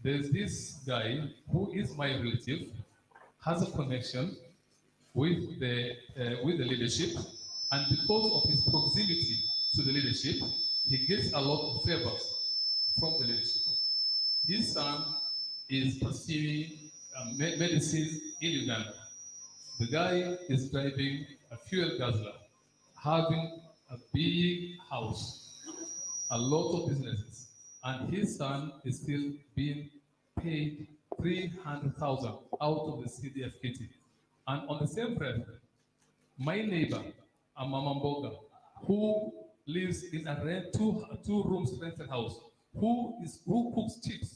there's this guy who is my relative, has a connection with the leadership, and because of his proximity to the leadership, he gets a lot of favors from the leadership. His son is pursuing medicine in Uganda. The guy is driving a fuel guzzler, having a big house, a lot of businesses, and his son is still being paid 300,000 out of the CDF kitty. And on the same breath, my neighbor, a Mamamboga, who lives in a two rooms rented house, who cooks chips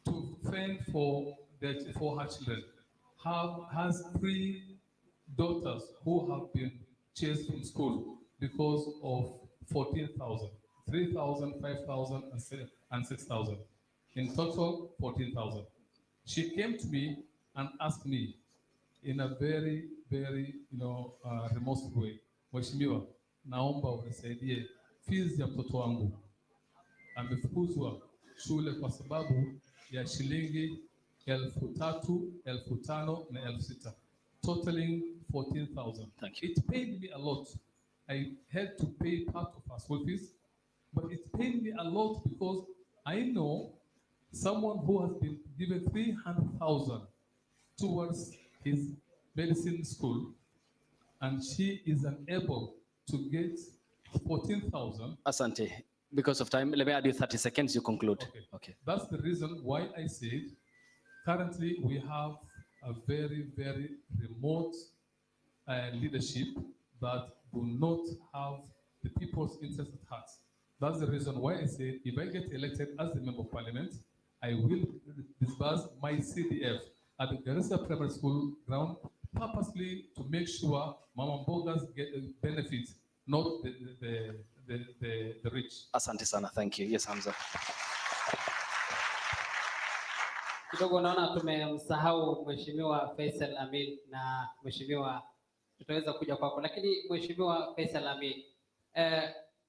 to fend for her children, has 3 daughters who have been chased from school because of 14,000, 3,000, 5,000, and 6,000. In total, 14,000. She came to me and asked me in a very, very, remorseful way, Mheshimiwa, naomba unisaidie fees ya mtoto wangu. Amefukuzwa shule kwa sababu ya shilingi 3,000, 5,000 na 6,000, totaling 14,000. It paid me a lot. I had to pay part of our school fees, but it paid me a lot because I know someone who has been given 300,000 towards his medicine school, and she is unable to get 14,000. Asante. Because of time, let me add you 30 seconds, you conclude. Okay. That's the reason why I said, currently we have a very, very remote leadership that do not have the people's interest at heart. That's the reason why I said, if I get elected as the member of parliament, I will disburse my CDF at the Garissa Primary School ground purposely to make sure Mama Mbogas get benefits, not the rich. Asante sana, thank you. Yes, Hamza. Kidogo naona tumemsahau Mheshimiwa Faisal Amin na Mheshimiwa, tutaweza kuja kwako, lakini Mheshimiwa Faisal Amin,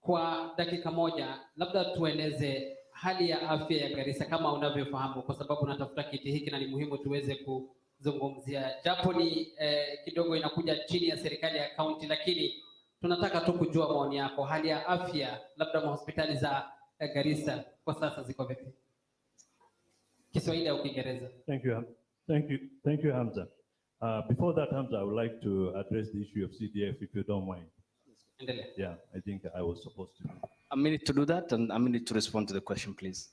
kwa dakika moja labda tueleze hali ya afya ya Garissa kama unavyofahamu, kwa sababu natafuta kiti hiki na ni muhimu tuweze kuzungumzia, japo ni kidogo inakuja chini ya serikali ya kaunti, lakini tunataka tu kujua maoni yako. Hali ya afya labda hospitali za Garissa kwa sasa ziko vipi? Kiswahili au Kiingereza? Thank you, Hamza. Before that, Hamza, I would like to address the issue of CDF, if you don't mind. Yeah, I think I was supposed to. A minute to do that, and a minute to respond to the question, please.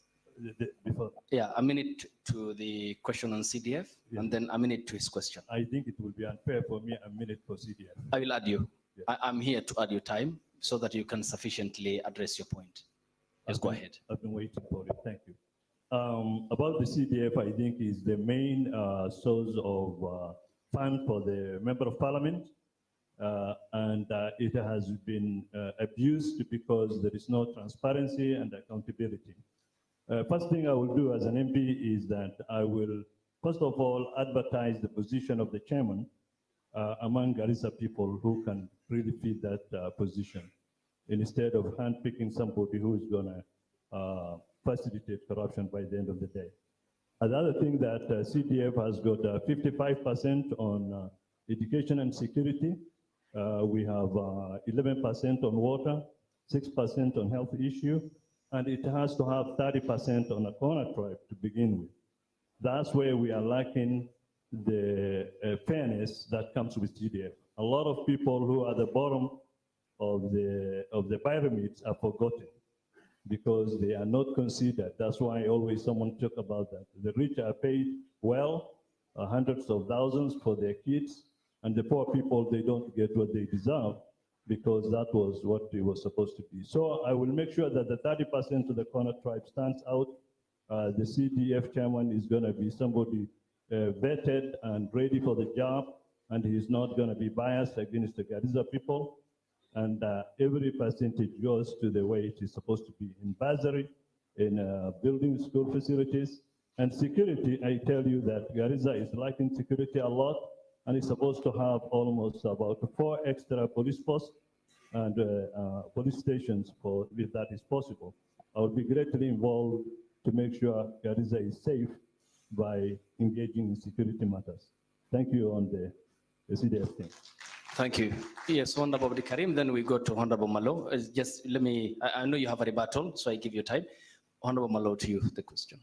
Before. Yeah, a minute to the question on CDF, and then a minute to his question. I think it will be unfair for me, a minute for CDF. I will add you. Yeah. I'm here to add your time so that you can sufficiently address your point. Yes, go ahead. I've been waiting for it. Thank you. about the CDF, I think is the main source of fund for the Member of Parliament. And it has been abused because there is no transparency and accountability. First thing I will do as an MP is that I will, first of all, advertise the position of the chairman among Garissa people who can really fit that position, instead of handpicking somebody who is going to facilitate corruption by the end of the day. Another thing that CDF has got 55% on education and security. We have 11% on water, 6% on health issue, and it has to have 30% on a corner tribe to begin with. That's where we are lacking the fairness that comes with CDF. A lot of people who are at the bottom of the pyramids are forgotten because they are not considered. That's why always someone talk about that. The rich are paid well, hundreds of thousands for their kids, and the poor people, they don't get what they deserve because that was what it was supposed to be. So I will make sure that the 30% of the corner tribe stands out. The CDF chairman is going to be somebody vetted and ready for the job, and he's not going to be biased against the Garissa people. And every percentage goes to the way it is supposed to be in bursary, in building school facilities, and security. I tell you that Garissa is lacking security a lot, and it's supposed to have almost about 4 extra police posts and police stations for if that is possible. I will be greatly involved to make sure Garissa is safe by engaging in security matters. Thank you on the CDF thing. Thank you. Yes, Honorable Karim, then we go to Honorable Malo. Just let me, I know you have a rebuttal, so I give you time. Honorable Malo, to you, the question.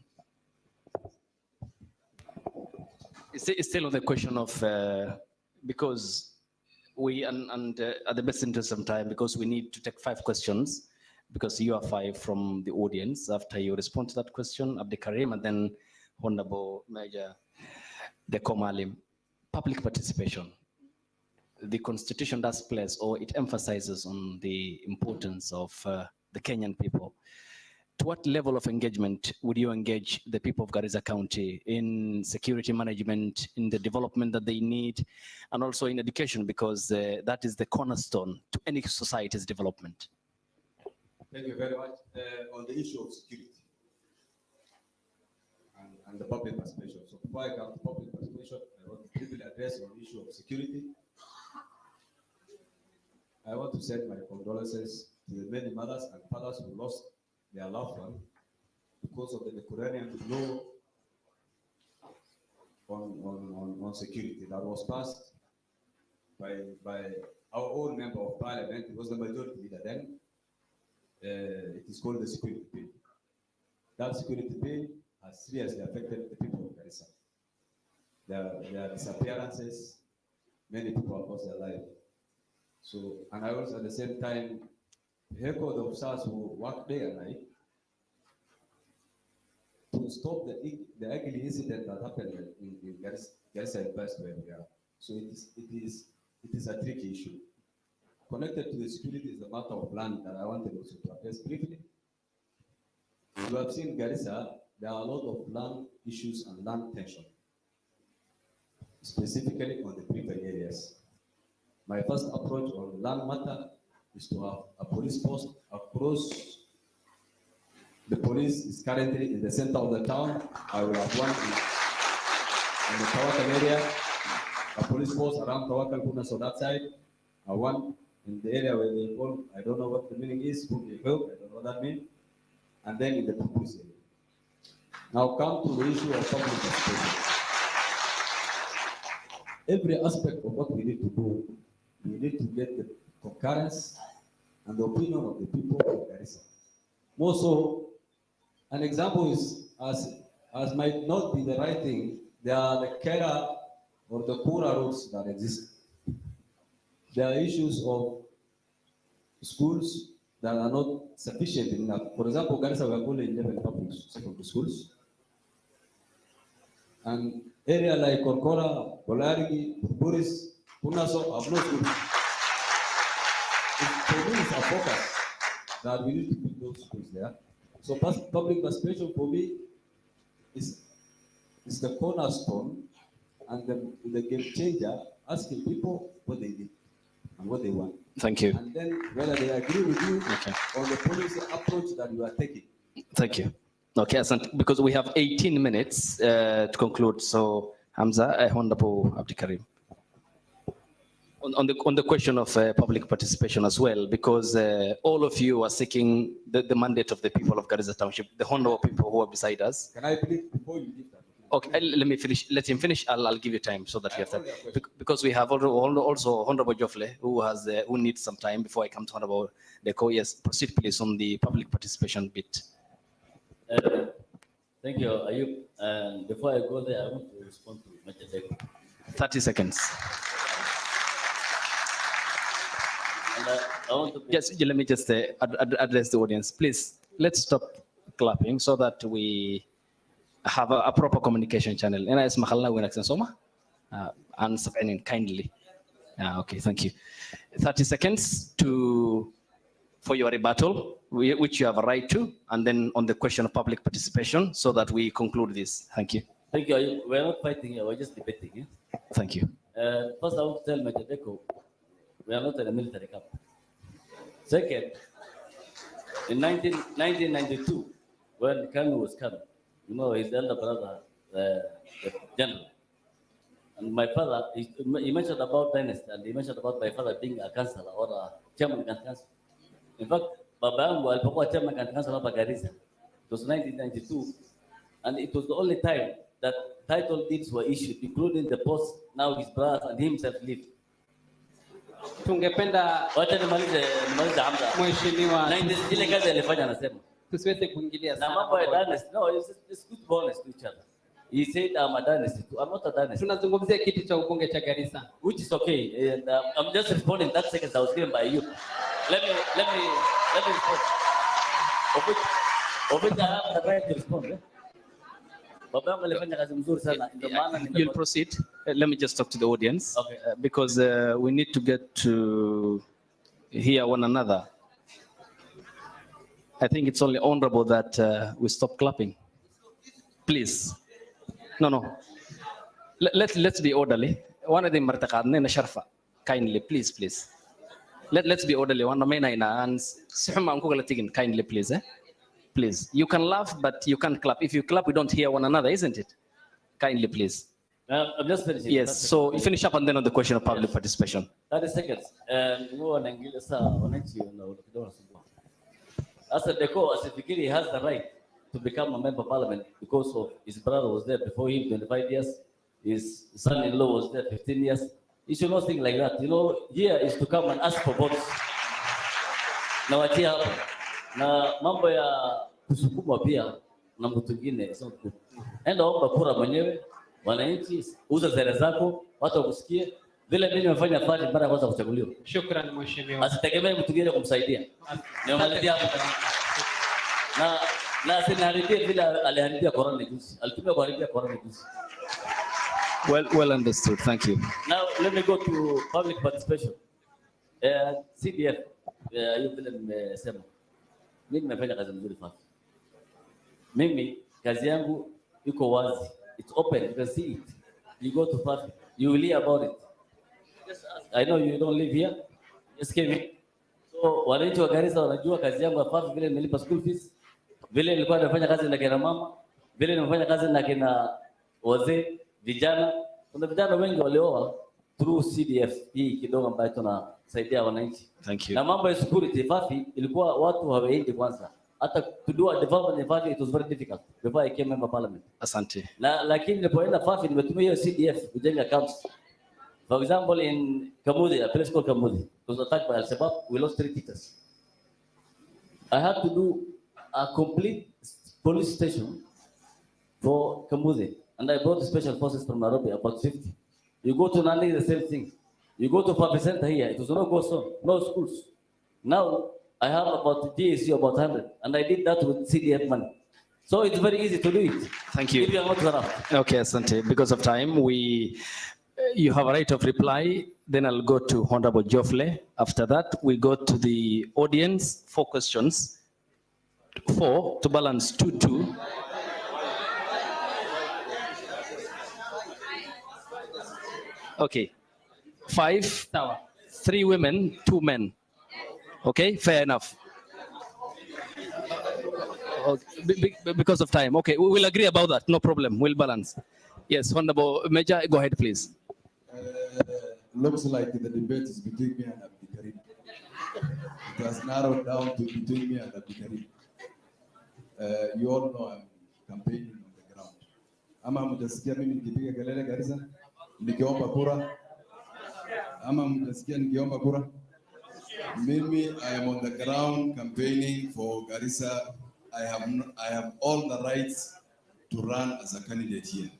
It's still on the question of, because we, and at the best interest of time, because we need to take 5 questions, because you are 5 from the audience. After you respond to that question, Abdi Karim, and then Honorable Major Dekomalim. Public participation. The Constitution does place, or it emphasizes on the importance of the Kenyan people. To what level of engagement would you engage the people of Garissa County in security management, in the development that they need, and also in education, because that is the cornerstone to any society's development? Thank you very much. On the issue of security and the public participation. So before I come to public participation, I want to briefly address on the issue of security. I want to send my condolences to the many mothers and fathers who lost their loved one because of the Equatorian law on security that was passed by our own member of parliament. It was the majority leader then. It is called the security bill. That security bill has seriously affected the people of Garissa. There are disappearances, many people have lost their lives. So, and I also at the same time, echo the officers who work day and night to stop the ugly incident that happened in Garissa University where we are. So it is a tricky issue. Connected to the security is the matter of land that I wanted also to address briefly. You have seen Garissa, there are a lot of land issues and land tension, specifically on the peripheral areas. My first approach on the land matter is to have a police post across. The police is currently in the center of the town. I will have one in the Tawakal area, a police post around Tawakal, Kunas on that side, one in the area where they call, I don't know what the meaning is, I don't know what that means, and then in the Pupus area. Now come to the issue of public participation. Every aspect of what we need to do, we need to get the concurrence and the opinion of the people of Garissa. More so, an example is, as might not be the right thing, there are the Kera or the Kura roads that exist. There are issues of schools that are not sufficient enough. For example, Garissa, we have only 11 public secondary schools. And area like Korkora, Bolarigi, Burburis, Punaso have no schools. For me, it's a focus that we need to put those schools there. So public participation for me is the cornerstone and the game changer, asking people what they need and what they want. Thank you. And then whether they agree with you on the policy approach that you are taking. Thank you. Okay, because we have 18 minutes to conclude. So Hamza, Honorable Abdikarim. On the question of public participation as well, because all of you are seeking the mandate of the people of Garissa Township, the honorable people who are beside us. Can I please, before you leave that? Okay, let me finish. Let him finish. I'll give you time so that you have time. Because we have also Honorable Joffle who needs some time before I come to Honorable Deco. Yes, proceed please on the public participation bit. Thank you, Ayub. Before I go there, I want to respond to Mr. Deco. 30 seconds. And I want to let me just address the audience. Please, let's stop clapping so that we have a proper communication channel. And as Mahalna Winaxen Soma, answer kindly. Okay, thank you. 30 seconds for your rebuttal, which you have a right to, and then on the question of public participation, so that we conclude this. Thank you. Thank you. We're not fighting here, we're just debating. Yeah? Thank you. First, I want to tell Mr. Deco, we are not in a military camp. Second, in 1992, when Kanu was coming, you know, his elder brother, the general. And my father, he mentioned about dynasty, and he mentioned about my father being a councillor or a chairman of council. In fact, Baba yangu alipokuwa chairman of council hapa Garissa. It was 1992, and it was the only time that title deeds were issued, including the post now his brother and himself lived. Tungependa wacha nimalize Hamza. Mheshimiwa, na ile kazi alifanya anasema. Tusiweze kuingilia sana. Na mambo ya dynasty, no, it's good bonus to each other. He said I'm a dynasty too. I'm not a dynasty. Tunazungumzia kiti cha ubunge cha Garissa. Which is okay. And I'm just responding that seconds I was given by you. Let me respond. Of which I have the right to respond. Eh? You'll proceed. Let me just talk to the audience. Okay. Because we need to get to hear one another. I think it's only honorable that we stop clapping. Please. No. Let's be orderly. One of them martakadne na sharfa. Kindly, please. Let's be orderly. One main and kindly, please. Please. You can laugh, but you can't clap. If you clap, we don't hear one another, isn't it? Kindly, please. I'm just finishing. Yes. So you finish up and then on the question of public participation. 30 seconds. As a Deco, as a Fikiri, he has the right to become a member of parliament because of his brother was there before him 25 years. His son-in-law was there 15 years. You should not think like that. You know, here is to come and ask for votes. Na wachia hapa. Na mambo ya kusukuma pia na mtu mwingine is not good. Enda omba kura mwenyewe, wananchi, uza sera zako, watu wakusikie. Vile mimi nimefanya fadi mara ya kwanza kuchaguliwa. Shukrani mheshimiwa. Asitegemee mtu mwingine kumsaidia. Nimemalizia hapo. Na sinaharibia vile aliharibia corona juzi. Alitumia kuharibia corona juzi. Well understood. Thank you. Now let me go to public participation. CDF, hiyo vile nimesema. Mimi nimefanya kazi nzuri sana. Mimi kazi yangu iko wazi. It's open. You can see it. You go to party. You will hear about it. Just ask. I know you don't live here. Just came in. So wananchi wa Garissa wanajua kazi yangu hapa vile nimelipa school fees. Vile nilikuwa nafanya kazi na kina mama. Vile nimefanya kazi na kina wazee, vijana. Kuna vijana wengi walioa through CDF hii kidogo ambayo tunasaidia wananchi. Thank you. Na mambo ya security Fafi ilikuwa watu hawaendi kwanza. Hata to do a development in Fafi it was very difficult before I came member parliament. Asante. Lakini nilipoenda Fafi nimetumia hiyo CDF kujenga camps. For example in Kamudi, a place called Kamudi, was attacked by Al-Shabaab. We lost 3 teachers. I had to do a complete police station for Kamudi. And I brought the special forces from Nairobi, about 50. You go to Nandi, the same thing. You go to Fafi Center here, it was no go on, no schools. Now, I have about GSU, about 100, and I did that with CDF money. So it's very easy to do it. Thank you. If you are not corrupt. Okay, Asante. Because of time, you have a right of reply. Then I'll go to Honorable Joffle. After that, we go to the audience, 4 questions. 4 to balance 2-2. Okay. 5, 3 women, 2 men. Okay, fair enough. Because of time. Okay, we will agree about that. No problem. We'll balance. Yes, Honorable Major, go ahead, please. Looks like the debate is between me and Abdikarim. It has narrowed down to between me and Abdikarim. You all know I'm campaigning on the ground. Ama mtasikia mimi nikipiga kelele Garissa nikiomba kura? Ama mtasikia nikiomba kura? Mimi, I am on the ground campaigning for Garissa. I have all the rights to run as a candidate here.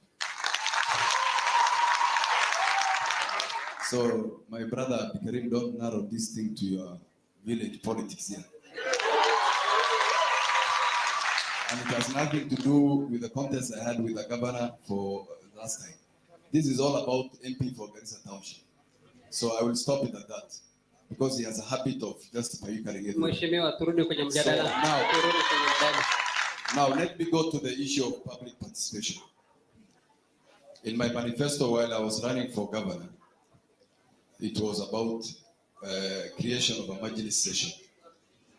So, my brother Abdikarim, don't narrow this thing to your village politics here. And it has nothing to do with the contest I had with the governor for last time. This is all about MP for Garissa Township. So I will stop it at that, because he has a habit of just payukari it. Now let me go to the issue of public participation. In my manifesto while I was running for governor, it was about creation of a majlis session.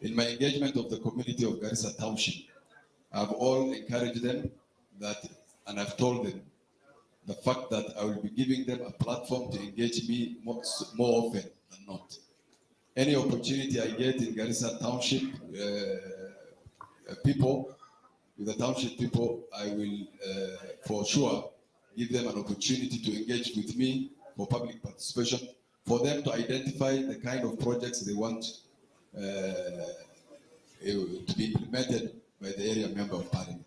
In my engagement of the community of Garissa Township, I've all encouraged them that, and I've told them the fact that I will be giving them a platform to engage me more often than not. Any opportunity I get in Garissa Township people, with the township people, I will for sure give them an opportunity to engage with me for public participation, for them to identify the kind of projects they want to be implemented by the area member of parliament.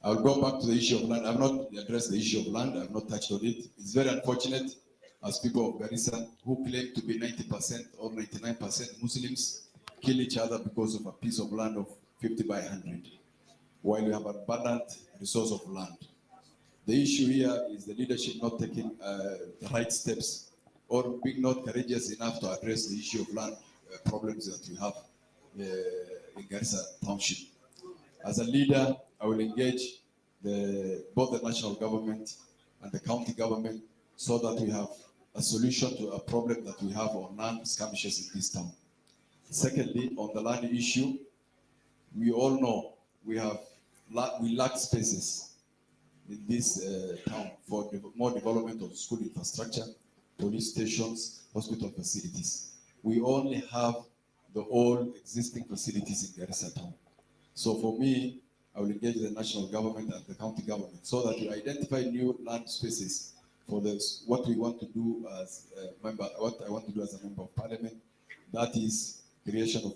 I'll go back to the issue of land. I've not addressed the issue of land. I've not touched on it. It's very unfortunate as people of Garissa who claim to be 90% or 99% Muslims kill each other because of a piece of land of 50 by 100, while we have an abundant resource of land. The issue here is the leadership not taking the right steps or being not courageous enough to address the issue of land problems that we have in Garissa Township. As a leader, I will engage both the national government and the county government so that we have a solution to a problem that we have on land skirmishes in this town. Secondly, on the land issue, we all know we lack spaces in this town for more development of school infrastructure, police stations, hospital facilities. We only have the old existing facilities in Garissa town. So for me, I will engage the national government and the county government so that we identify new land spaces for this, what we want to do as a member, what I want to do as a member of parliament. That is creation of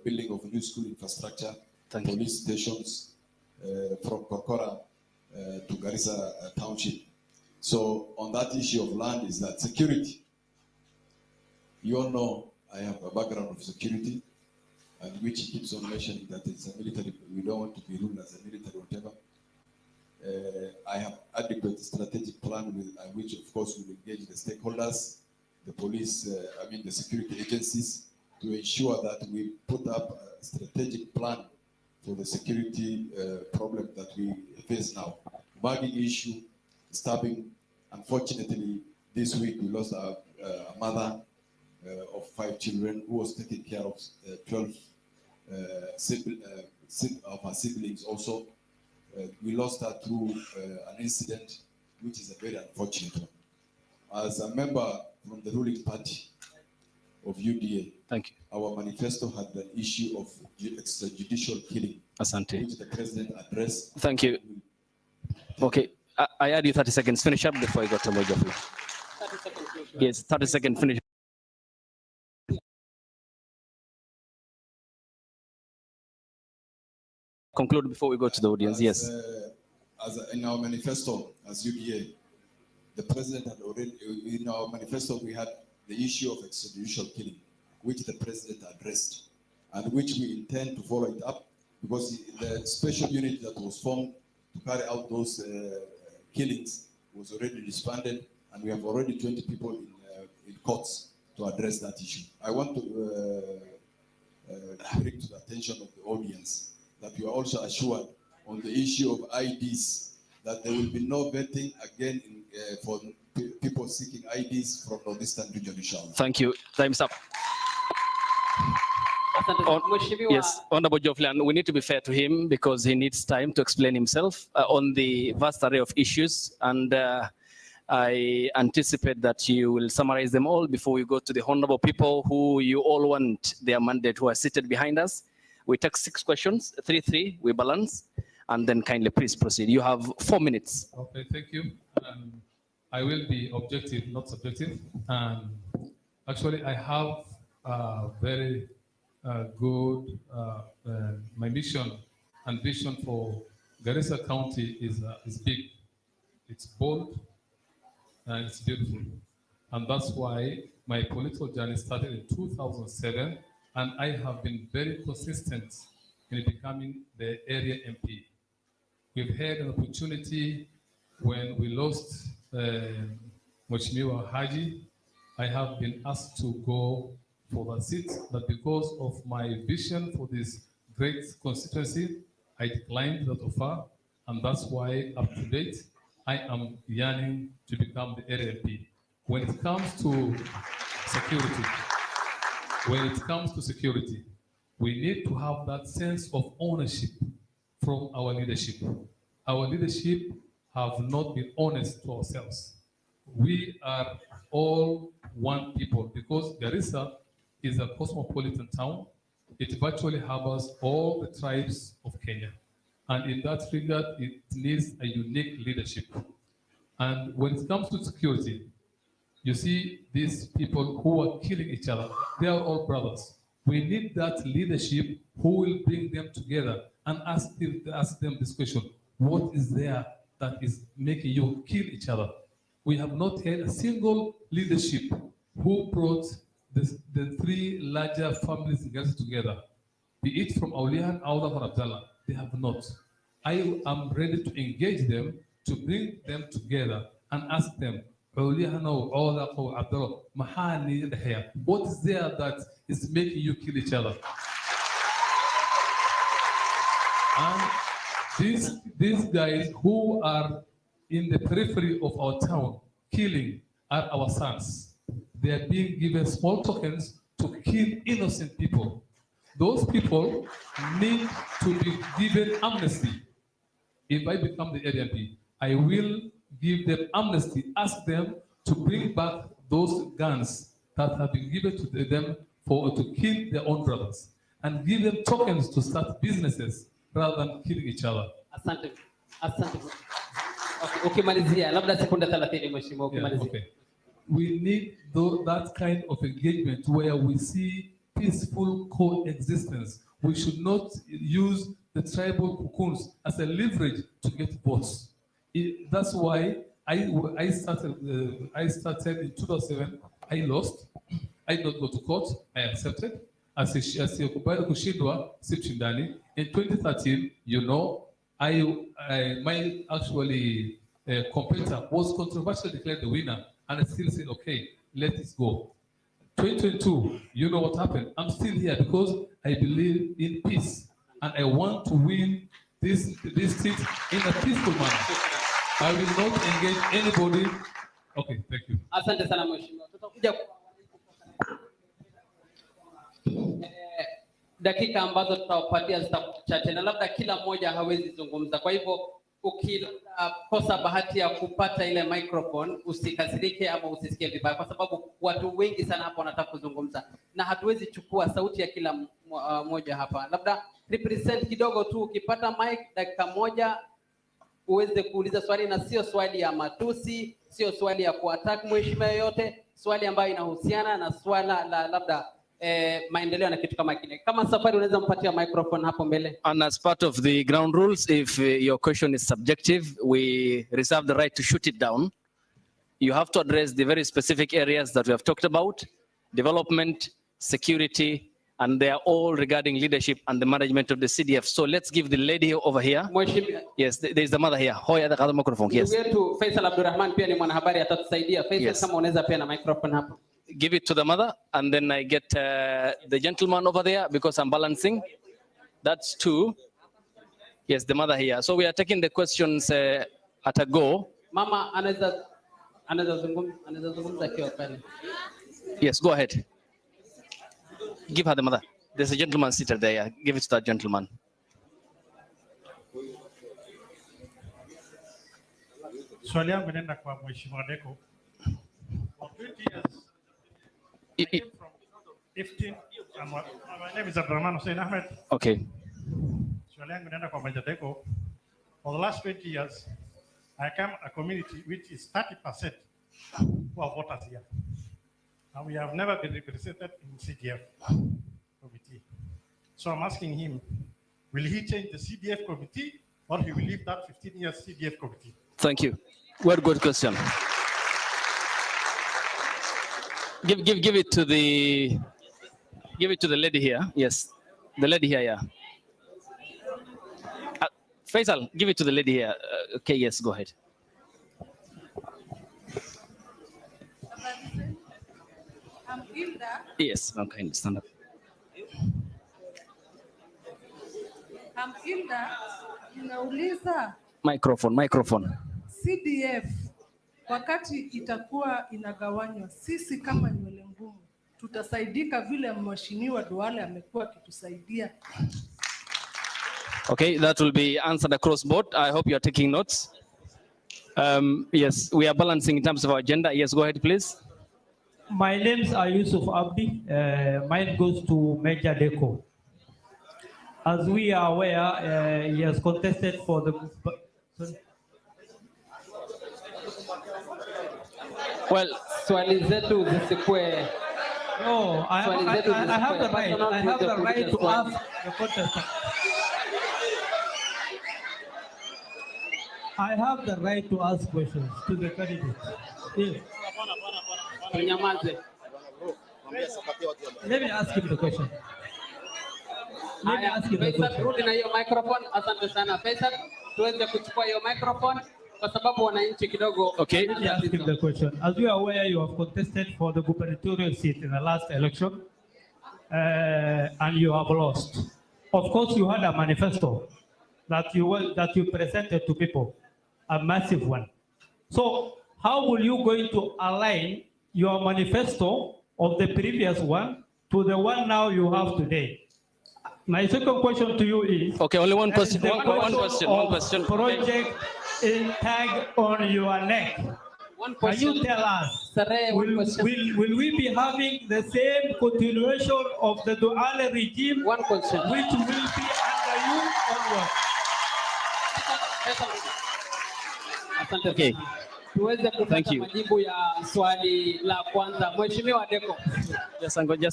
building of new school infrastructure, police stations from Korkora to Garissa Township. So on that issue of land is that security. You all know I have a background of security, and which he keeps on mentioning that it's a military, we don't want to be ruled as a military whatever. I have adequate strategic plan with which of course we will engage the stakeholders, the police, the security agencies, to ensure that we put up a strategic plan for the security problem that we face now. Mugging issue, stabbing. Unfortunately, this week we lost a mother of 5 children who was taking care of 12 of her siblings also. We lost her through an incident, which is a very unfortunate one. As a member from the ruling party of UDA, thank you. Our manifesto had the issue of extrajudicial killing, Asante, which the president addressed. Thank you. Okay, I add you 30 seconds. Finish up before I go to Major. 30 seconds. Yes, 30 seconds. Finish. Conclude before we go to the audience. Yes. In our manifesto as UDA, the president had already, in our manifesto, we had the issue of extrajudicial killing, which the president addressed, and which we intend to follow it up, because the special unit that was formed to carry out those killings was already disbanded, and we have already 20 people in courts to address that issue. I want to bring to the attention of the audience that you are also assured on the issue of IDs that there will be no vetting again for people seeking IDs from Northeastern region, inshallah. Thank you. Time's up. Yes, Honorable Joflian, we need to be fair to him because he needs time to explain himself on the vast array of issues, and I anticipate that you will summarize them all before we go to the honorable people who you all want their mandate, who are seated behind us. We take 6 questions, 3-3, we balance, and then kindly please proceed. You have 4 minutes. Okay, thank you. I will be objective, not subjective. Actually, I have very good, my mission and vision for Garissa County is big. It's bold and it's beautiful. And that's why my political journey started in 2007, and I have been very consistent in becoming the area MP. We've had an opportunity when we lost Mheshimiwa Haji. I have been asked to go for that seat, but because of my vision for this great constituency, I declined that offer, and that's why up to date, I am yearning to become the area MP. When it comes to security, we need to have that sense of ownership from our leadership. Our leadership have not been honest to ourselves. We are all one people because Garissa is a cosmopolitan town. It virtually harbors all the tribes of Kenya. And in that regard, it needs a unique leadership. And when it comes to security, you see these people who are killing each other, they are all brothers. We need that leadership who will bring them together and ask them this question: what is there that is making you kill each other? We have not had a single leadership who brought the 3 larger families together, be it from Aulihan, Aula, or Abdallah. They have not. I am ready to engage them, to bring them together and ask them, what is there that is making you kill each other? And these guys who are in the periphery of our town killing are our sons. They are being given small tokens to kill innocent people. Those people need to be given amnesty. If I become the ADMP, I will give them amnesty, ask them to bring back those guns that have been given to them to kill their own brothers, and give them tokens to start businesses rather than killing each other. Asante. Asante. Ukimalizia labda sekunde 30 mheshimiwa, ukimalizia. Okay. We need that kind of engagement where we see peaceful coexistence. We should not use the tribal cocoons as a leverage to get votes. That's why I started in 2007. I lost. I did not go to court. I accepted. As asiyekubali kushindwa si mshindani. In 2013, you know, my actually competitor was controversially declared the winner, and I still said, okay, let it go. 2022, you know what happened? I'm still here because I believe in peace, and I want to win this seat in a peaceful manner. I will not engage anybody. Okay, thank you. Asante sana mheshimiwa. Tutakuja dakika ambazo tutawapatia zitachache, na labda kila mmoja hawezi zungumza. Kwa hivyo ukikosa bahati ya kupata ile microphone, usikasirike ama usisikie vibaya, kwa sababu watu wengi sana hapa wanataka kuzungumza na hatuwezi chukua sauti ya kila mmoja hapa. Labda represent kidogo tu, ukipata mic dakika moja uweze kuuliza swali, na sio swali ya matusi, sio swali ya kuattack mheshimiwa yoyote, swali ambayo inahusiana na swala la labda maendeleo na kitu kama kile. Kama safari unaweza mpatia microphone hapo mbele. And as part of the ground rules, if your question is subjective, we reserve the right to shoot it down. You have to address the very specific areas that we have talked about: development, security, and they are all regarding leadership and the management of the CDF. So let's give the lady over here. Yes, there is the mother here. Hoya the microphone. Yes. Ndugu yetu Faisal Abdurrahman pia ni mwanahabari, atatusaidia. Faisal, kama unaweza pia na microphone hapo. Give it to the mother, and then I get the gentleman over there because I'm balancing. That's 2. Yes, the mother here. So we are taking the questions at a go. Mama anaweza Anaweza zungumza akiwa pale. Yes, go ahead. Give her the mother. There's a gentleman seated there. Yeah. Give it to that gentleman. Swali yangu inaenda kwa Mheshimiwa Deko. For 20 years, I came from 15. My name is Abdurrahman Hussein Ahmed. Okay. Swali yangu inaenda kwa Mheshimiwa Deko. For the last 20 years, I come a community which is 30% who are voters here. And we have never been represented in CDF committee. So I'm asking him, will he change the CDF committee or he will leave that 15 years CDF committee? Thank you. Very good question. Give it to the lady here. Yes, the lady here. Yeah. Faisal, give it to the lady here. Okay. Yes. Go ahead. I'm Hilda. Yes. Okay. Stand up. I'm Hilda. Ninauliza Microphone. CDF wakati itakuwa inagawanywa, sisi kama nywele ngumu tutasaidika vile mheshimiwa Duale amekuwa akitusaidia? Okay, that will be answered across board. I hope you are taking notes. Yes, we are balancing in terms of our agenda. Yes, go ahead, please. My names are Yusuf Abdi. Mine goes to Major Deko. As we are aware, he has contested for the... Well, swali zetu zisikwe. No, I have the right. I have the right to ask the contestant. I have the right to ask questions to the candidate. Yes. Let me ask him the question. Let me ask him the question. Rudi na hiyo microphone. Asante sana Faisal. Tuweze kuchukua hiyo microphone kwa sababu wananchi kidogo. Okay. Let me ask him the question. As you are aware, you have contested for the gubernatorial seat in the last election, and you have lost. Of course, you had a manifesto that you presented to people, a massive one. So, how will you going to align your manifesto of the previous one to the one now you have today? My second question to you is... Okay, only one question. One question. Project in tag on your neck. One question. Can you tell us, will we be having the same continuation of the Duale regime? One question. Which will be under you onward? Okay. Tuweze kupata majibu ya swali la kwanza. Mheshimiwa Deko. Jasangon.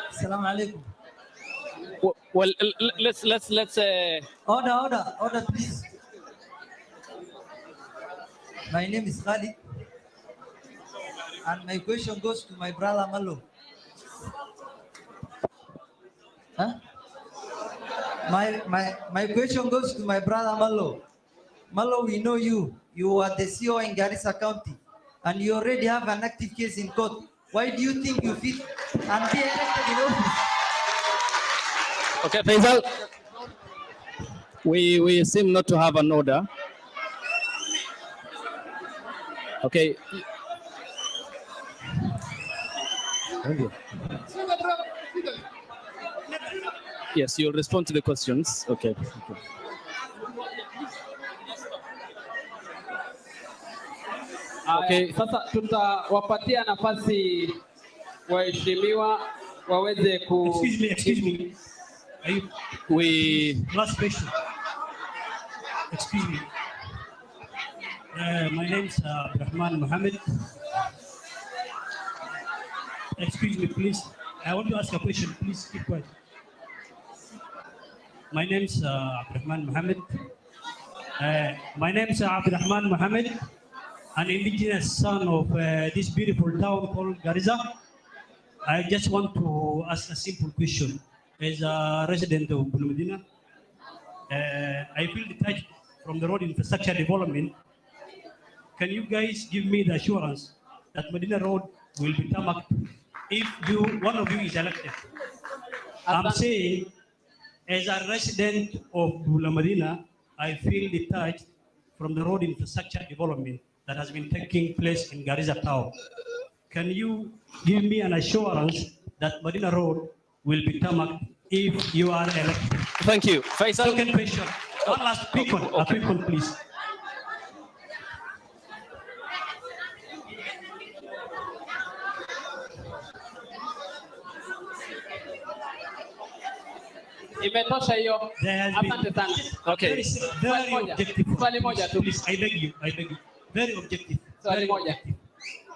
Assalamu alaikum. Well, let's Order, please. My name is Khalid, and my question goes to my brother Malo. Huh? My question goes to my brother Malo. Malo, we know you. You are the CEO in Garissa County, and you already have an active case in court. Why do you think you fit and be elected in office? Okay, Faisal. We seem not to have an order. Okay. Yes, you'll respond to the questions. Okay. Okay. Sasa tutawapatia nafasi waheshimiwa waweze ku... Excuse me. Last question. Excuse me. My name is Abdurrahman Mohammed. Excuse me, please. I want to ask a question. Please keep quiet. My name is Abdurrahman Mohammed. An indigenous son of this beautiful town called Garissa. I just want to ask a simple question. As a resident of Bulumedina, I feel detached from the road infrastructure development. Can you guys give me the assurance that Medina Road will be tarmacked if one of you is elected? I'm saying, as a resident of Bulumedina, I feel detached from the road infrastructure development that has been taking place in Garissa Town. Can you give me an assurance that Medina Road will be tarmacked if you are elected? Thank you. Faisal. Second question. One last quick one. A quick one, please. Imetosha hiyo. Asante sana. Okay. Very objective. Swali moja tu. Please, I beg you. Very objective. Swali Very moja. objective.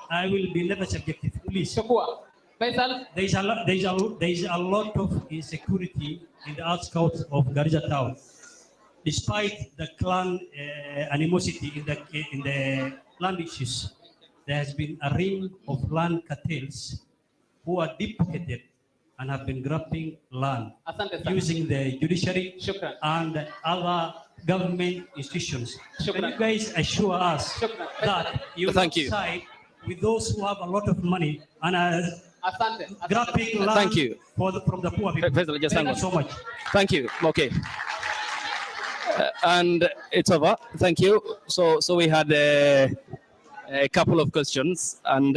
I will be never subjective. Please. Chukua. Faisal. There is a lot of insecurity in the outskirts of Garissa Town. Despite the clan animosity in the land issues, there has been a ring of land cartels who are deep-pocketed and have been grabbing land using the judiciary and other government institutions. Can you guys assure us that you will side with those who have a lot of money and are grabbing land from the poor people? Thank you so much. Thank you. Okay. And it's over. Thank you. So we had a couple of questions, and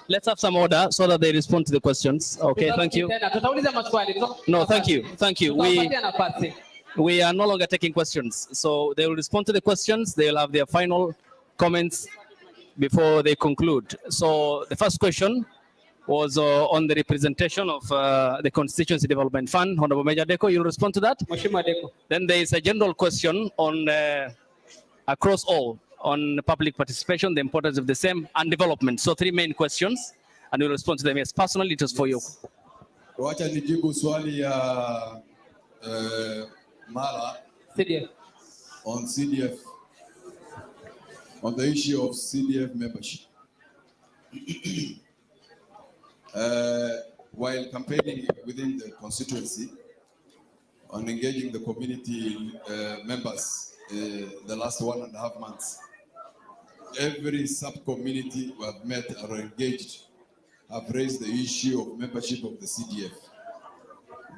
let's have some order so that they respond to the questions. Okay, thank you. No, thank you. Thank you. We are no longer taking questions. So they will respond to the questions. They will have their final comments before they conclude. So the first question was on the representation of the Constituency Development Fund. Honorable Major Deko, you'll respond to that? Then there is a general question on across all on public participation, the importance of the same, and development. So 3 main questions, and we'll respond to them. Yes, personally, it was for you. Wacha nijibu swali ya Mara CDF. On CDF, on the issue of CDF membership. While campaigning within the constituency on engaging the community members the last 1.5 months, every sub-community who have met or engaged have raised the issue of membership of the CDF.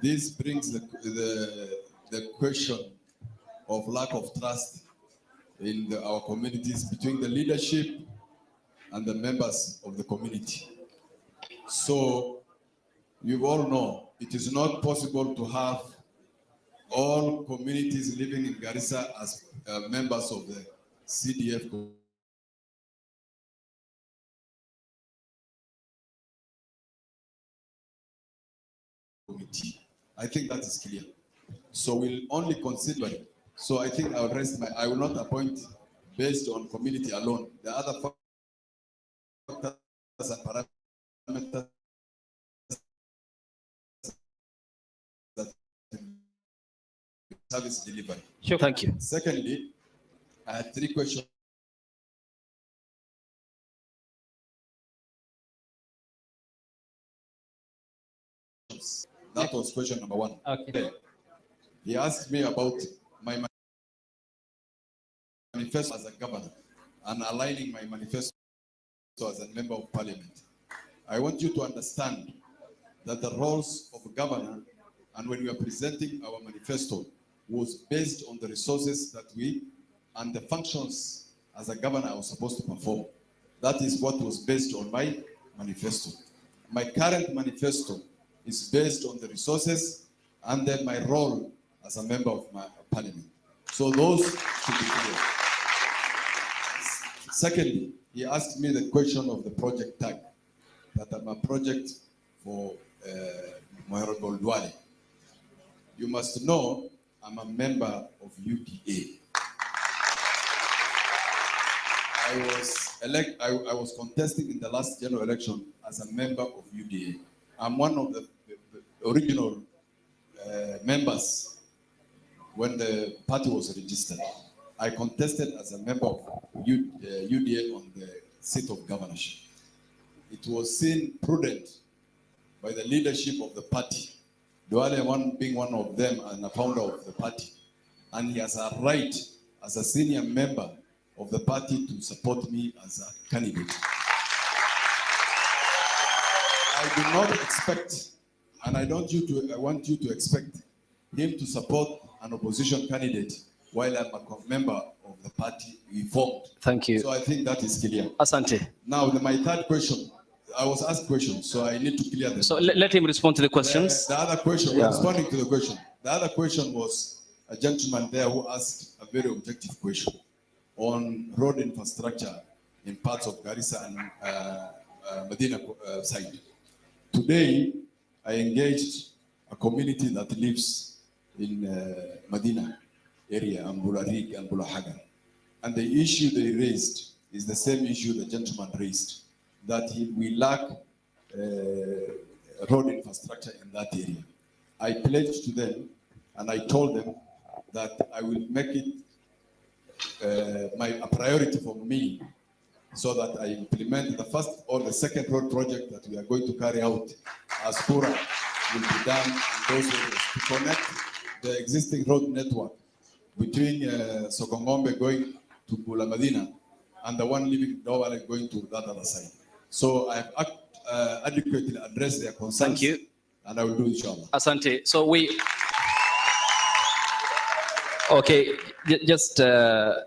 This brings the question of lack of trust in our communities between the leadership and the members of the community. So you all know it is not possible to have all communities living in Garissa as members of the CDF committee. I think that is clear. So we'll only consider it. So I think I will not appoint based on community alone. The other factors and parameters that service delivery. Sure. Thank you. Secondly, I had 3 questions. That was question number 1. Okay. He asked me about my manifesto as a governor and aligning my manifesto as a member of parliament. I want you to understand that the roles of a governor, and when we are presenting our manifesto, was based on the resources that we and the functions as a governor I was supposed to perform. That is what was based on my manifesto. My current manifesto is based on the resources and then my role as a member of my parliament. So those should be clear. Secondly, he asked me the question of the project tag, that I'm a project for Honorable Dwale. You must know I'm a member of UDA. I was contesting in the last general election as a member of UDA. I'm one of the original members when the party was registered. I contested as a member of UDA on the seat of governorship. It was seen prudent by the leadership of the party, Dwale being one of them and a founder of the party. And he has a right as a senior member of the party to support me as a candidate. I do not expect, and I want you to expect him to support an opposition candidate while I'm a member of the party we formed. Thank you. So I think that is clear. Asante. Now, my third question, I was asked questions, so I need to clear them. So let him respond to the questions. The other question, Yeah. responding to the question. The other question was a gentleman there who asked a very objective question on road infrastructure in parts of Garissa and Medina side. Today, I engaged a community that lives in Medina area, Ambularig and Bulahaga. And the issue they raised is the same issue the gentleman raised, that we lack road infrastructure in that area. I pledged to them and I told them that I will make it a priority for me so that I implement the first or the second road project that we are going to carry out as Kura will be done in those areas to connect the existing road network between Sokongombe going to Bula Medina and the one leaving Dawale going to that other side. So I have adequately addressed their concerns. Thank you. And I will do inshallah. Asante. So okay, just to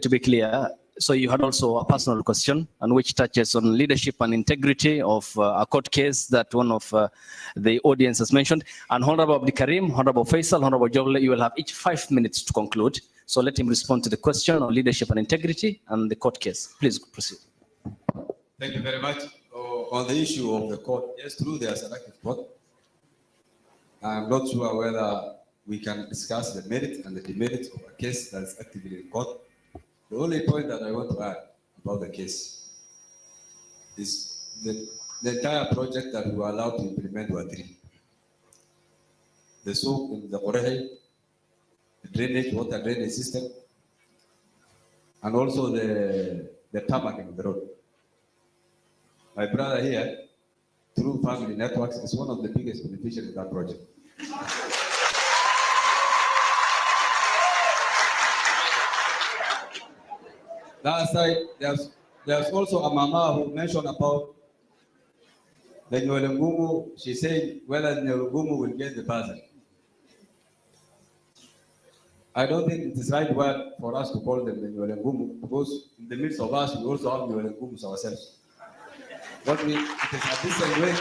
be clear, so you had also a personal question, and which touches on leadership and integrity of a court case that one of the audience has mentioned. And Honorable Abdi Karim, Honorable Faisal, Honorable Joble, you will have each 5 minutes to conclude. So let him respond to the question on leadership and integrity and the court case. Please proceed. Thank you very much. On the issue of the court, yes, true, there's an active court. I'm not sure whether we can discuss the merit and the demerit of a case that is actively in court. The only point that I want to add about the case is the entire project that we were allowed to implement were three. The soak in the Korehe, the drainage, water drainage system, and also the tarmac in the road. My brother here, through family networks, is one of the biggest beneficiaries of that project. That side, there's also a mama who mentioned about the Nyolengumu. She said whether Nyolengumu will get the bursary. I don't think it is right word for us to call them the Nyolengumu, because in the midst of us, we also have Nyolengumus ourselves. But it is a decent way.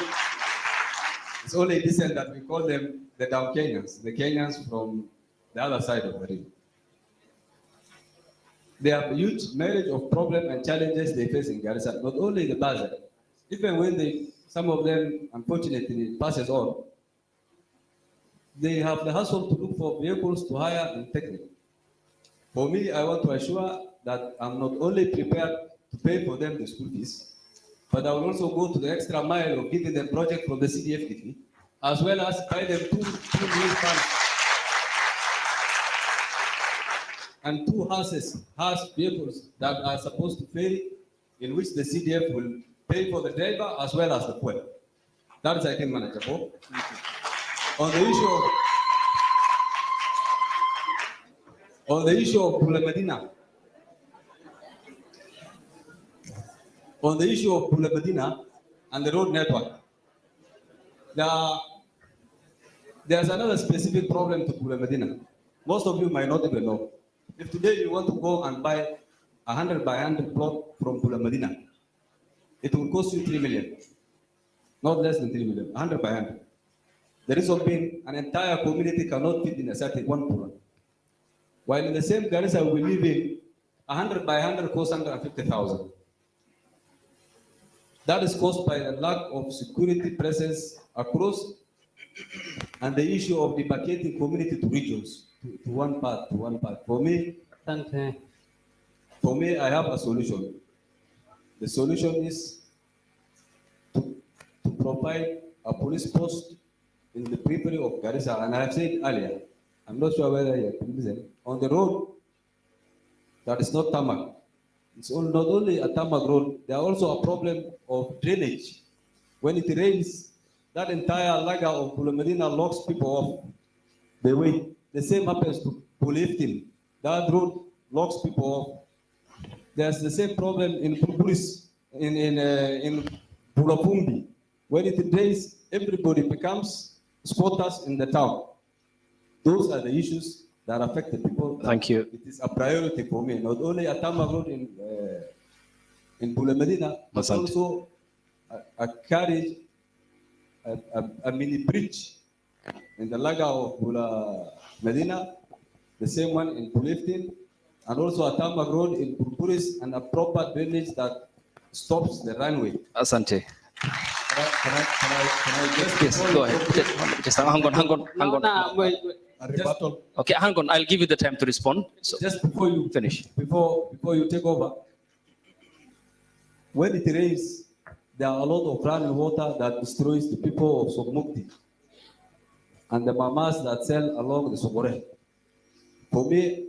It's only decent that we call them the down Kenyans, the Kenyans from the other side of the river. They have a huge myriad of problems and challenges they face in Garissa, not only the bursary. Even when some of them, unfortunately, passes on, they have the hustle to look for vehicles to hire and technique. For me, I want to assure that I'm not only prepared to pay for them the school fees, but I will also go to the extra mile of giving them project from the CDFDP, as well as buy them two new cars and two horse vehicles that are supposed to ferry, in which the CDF will pay for the driver as well as the fuel. That is, I think, manageable. On the issue of Bula Medina, and the road network, there's another specific problem to Bula Medina. Most of you might not even know. If today you want to go and buy a 100 by 100 plot from Bula Medina, it will cost you 3 million, not less than 3 million, 100 by 100. The reason being, an entire community cannot fit in a certain one plot. While in the same Garissa we live in, 100 by 100 costs 150,000. That is caused by the lack of security presence across, and the issue of demarcating community to regions, to one part. For me, I have a solution. The solution is to provide a police post in the periphery of Garissa, and I have said earlier, I'm not sure whether you have listened, on the road that is not tarmac. It's not only a tarmac road, there are also a problem of drainage. When it rains, that entire laga of Bula Medina locks people off the way. The same happens to Buliftin. That road locks people off. There's the same problem in Pupulis, in Bulafumbi. When it rains, everybody becomes squatters in the town. Those are the issues that affect the people. Thank you. It is a priority for me, not only at Tama Road in Bula Medina, but also a carriage, a mini bridge in the Laga of Bula Medina, the same one in Buliftin, and also a Tama Road in Purpuris, and a proper drainage that stops the runway. Asante. Can I just Yes, go ahead. Just hang on. Okay, hang on. I'll give you the time to respond. So just before you finish, before you take over, when it rains, there are a lot of running water that destroys the people of Sogmukti and the mamas that sell along the Sogore. For me,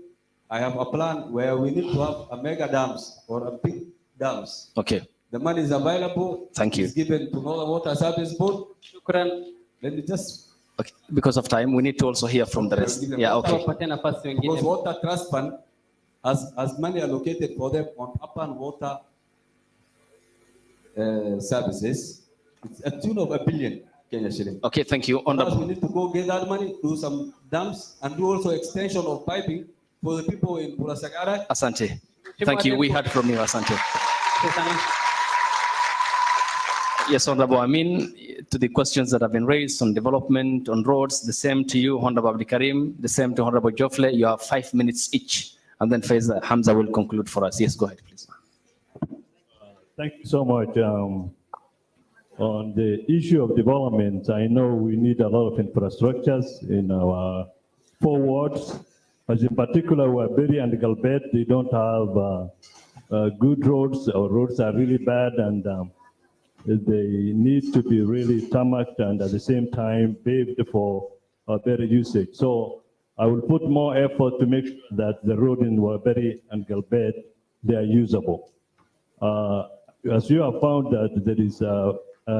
I have a plan where we need to have a mega dams or a big dams. Okay. The money is available. Thank you. It's given to Northern Water Service Board. Let me just. Okay. Because of time, we need to also hear from the rest. Yeah. Okay. Because Water Trust Fund has money allocated for them on upper water services. It's a tune of $1 billion Kenya shilling. Okay. Thank you. We need to go get that money, do some dams, and do also extension of piping for the people in Burasagara. Asante. Thank you. We heard from you, Asante. Yes, Honorable Amin, to the questions that have been raised on development, on roads, the same to you, Honorable Abdi Karim, the same to Honorable Jofle. You have 5 minutes each, and then Faiza Hamza will conclude for us. Yes, go ahead, please. Thank you so much. On the issue of development, I know we need a lot of infrastructures in our 4 wards. As in particular, Waberi and Galbet, they don't have good roads, or roads are really bad, and they need to be really tarmacked and at the same time paved for better usage. So I will put more effort to make sure that the road in Waberi and Galbet, they are usable. As you have found that there is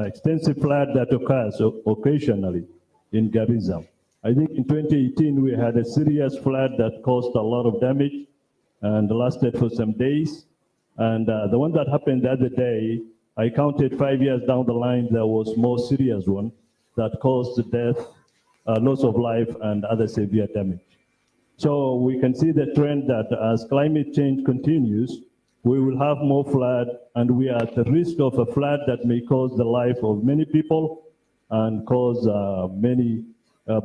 extensive flood that occurs occasionally in Garissa. I think in 2018, we had a serious flood that caused a lot of damage and lasted for some days. And the one that happened the other day, I counted 5 years down the line, there was more serious one that caused death, loss of life, and other severe damage. So we can see the trend that as climate change continues, we will have more flood, and we are at the risk of a flood that may cause the life of many people and cause many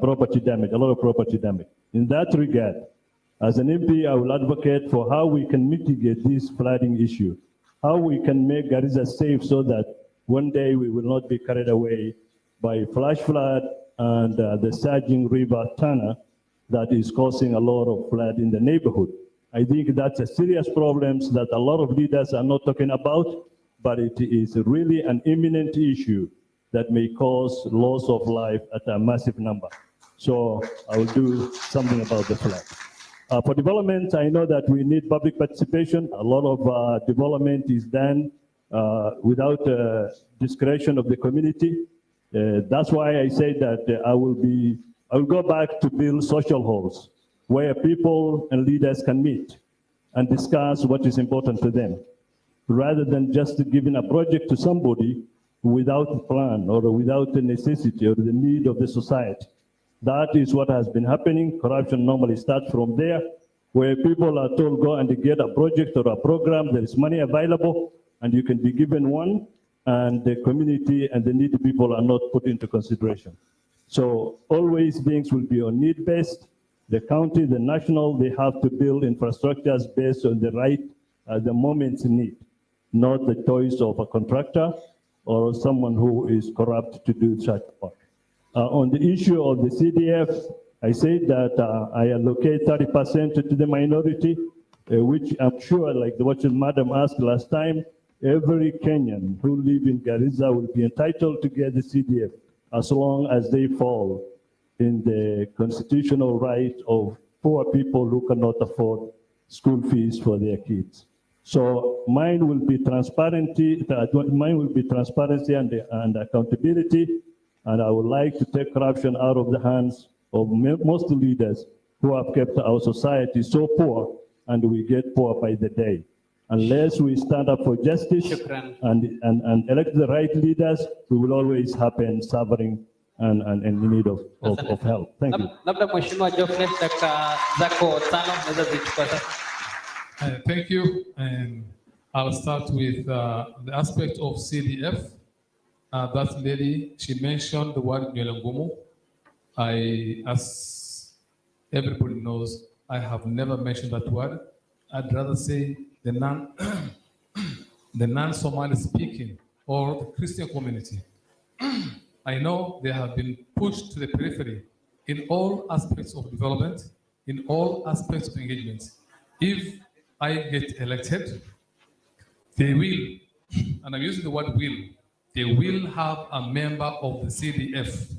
property damage, a lot of property damage. In that regard, as an MP, I will advocate for how we can mitigate this flooding issue, how we can make Garissa safe so that one day we will not be carried away by flash flood and the surging river Tana that is causing a lot of flood in the neighborhood. I think that's a serious problem that a lot of leaders are not talking about, but it is really an imminent issue that may cause loss of life at a massive number. So I will do something about the flood. For development, I know that we need public participation. A lot of development is done without discretion of the community. That's why I say that I will go back to build social halls where people and leaders can meet and discuss what is important to them, rather than just giving a project to somebody without a plan or without the necessity or the need of the society. That is what has been happening. Corruption normally starts from there, where people are told, go and get a project or a program, there is money available, and you can be given one, and the community and the needy people are not put into consideration. So always things will be on need-based. The county, the national, they have to build infrastructures based on the right, the moment's need, not the choice of a contractor or someone who is corrupt to do such work. On the issue of the CDF, I said that I allocate 30% to the minority, which I'm sure, like what the madam asked last time, every Kenyan who live in Garissa will be entitled to get the CDF as long as they fall in the constitutional right of poor people who cannot afford school fees for their kids. So mine will be transparency, and accountability, and I would like to take corruption out of the hands of most leaders who have kept our society so poor, and we get poor by the day. Unless we stand up for justice and elect the right leaders, we will always happen suffering and in need of help. Thank you. Labda Mheshimiwa Geoffrey, dakika zako 5 naweza zichukua sasa. Thank you, and I'll start with the aspect of CDF. That lady, she mentioned the word Nyelengumu. As everybody knows, I have never mentioned that word. I'd rather say the non-Somali speaking or the Christian community. I know they have been pushed to the periphery in all aspects of development, in all aspects of engagement. If I get elected, they will, and I'm using the word will, they will have a member of the CDF.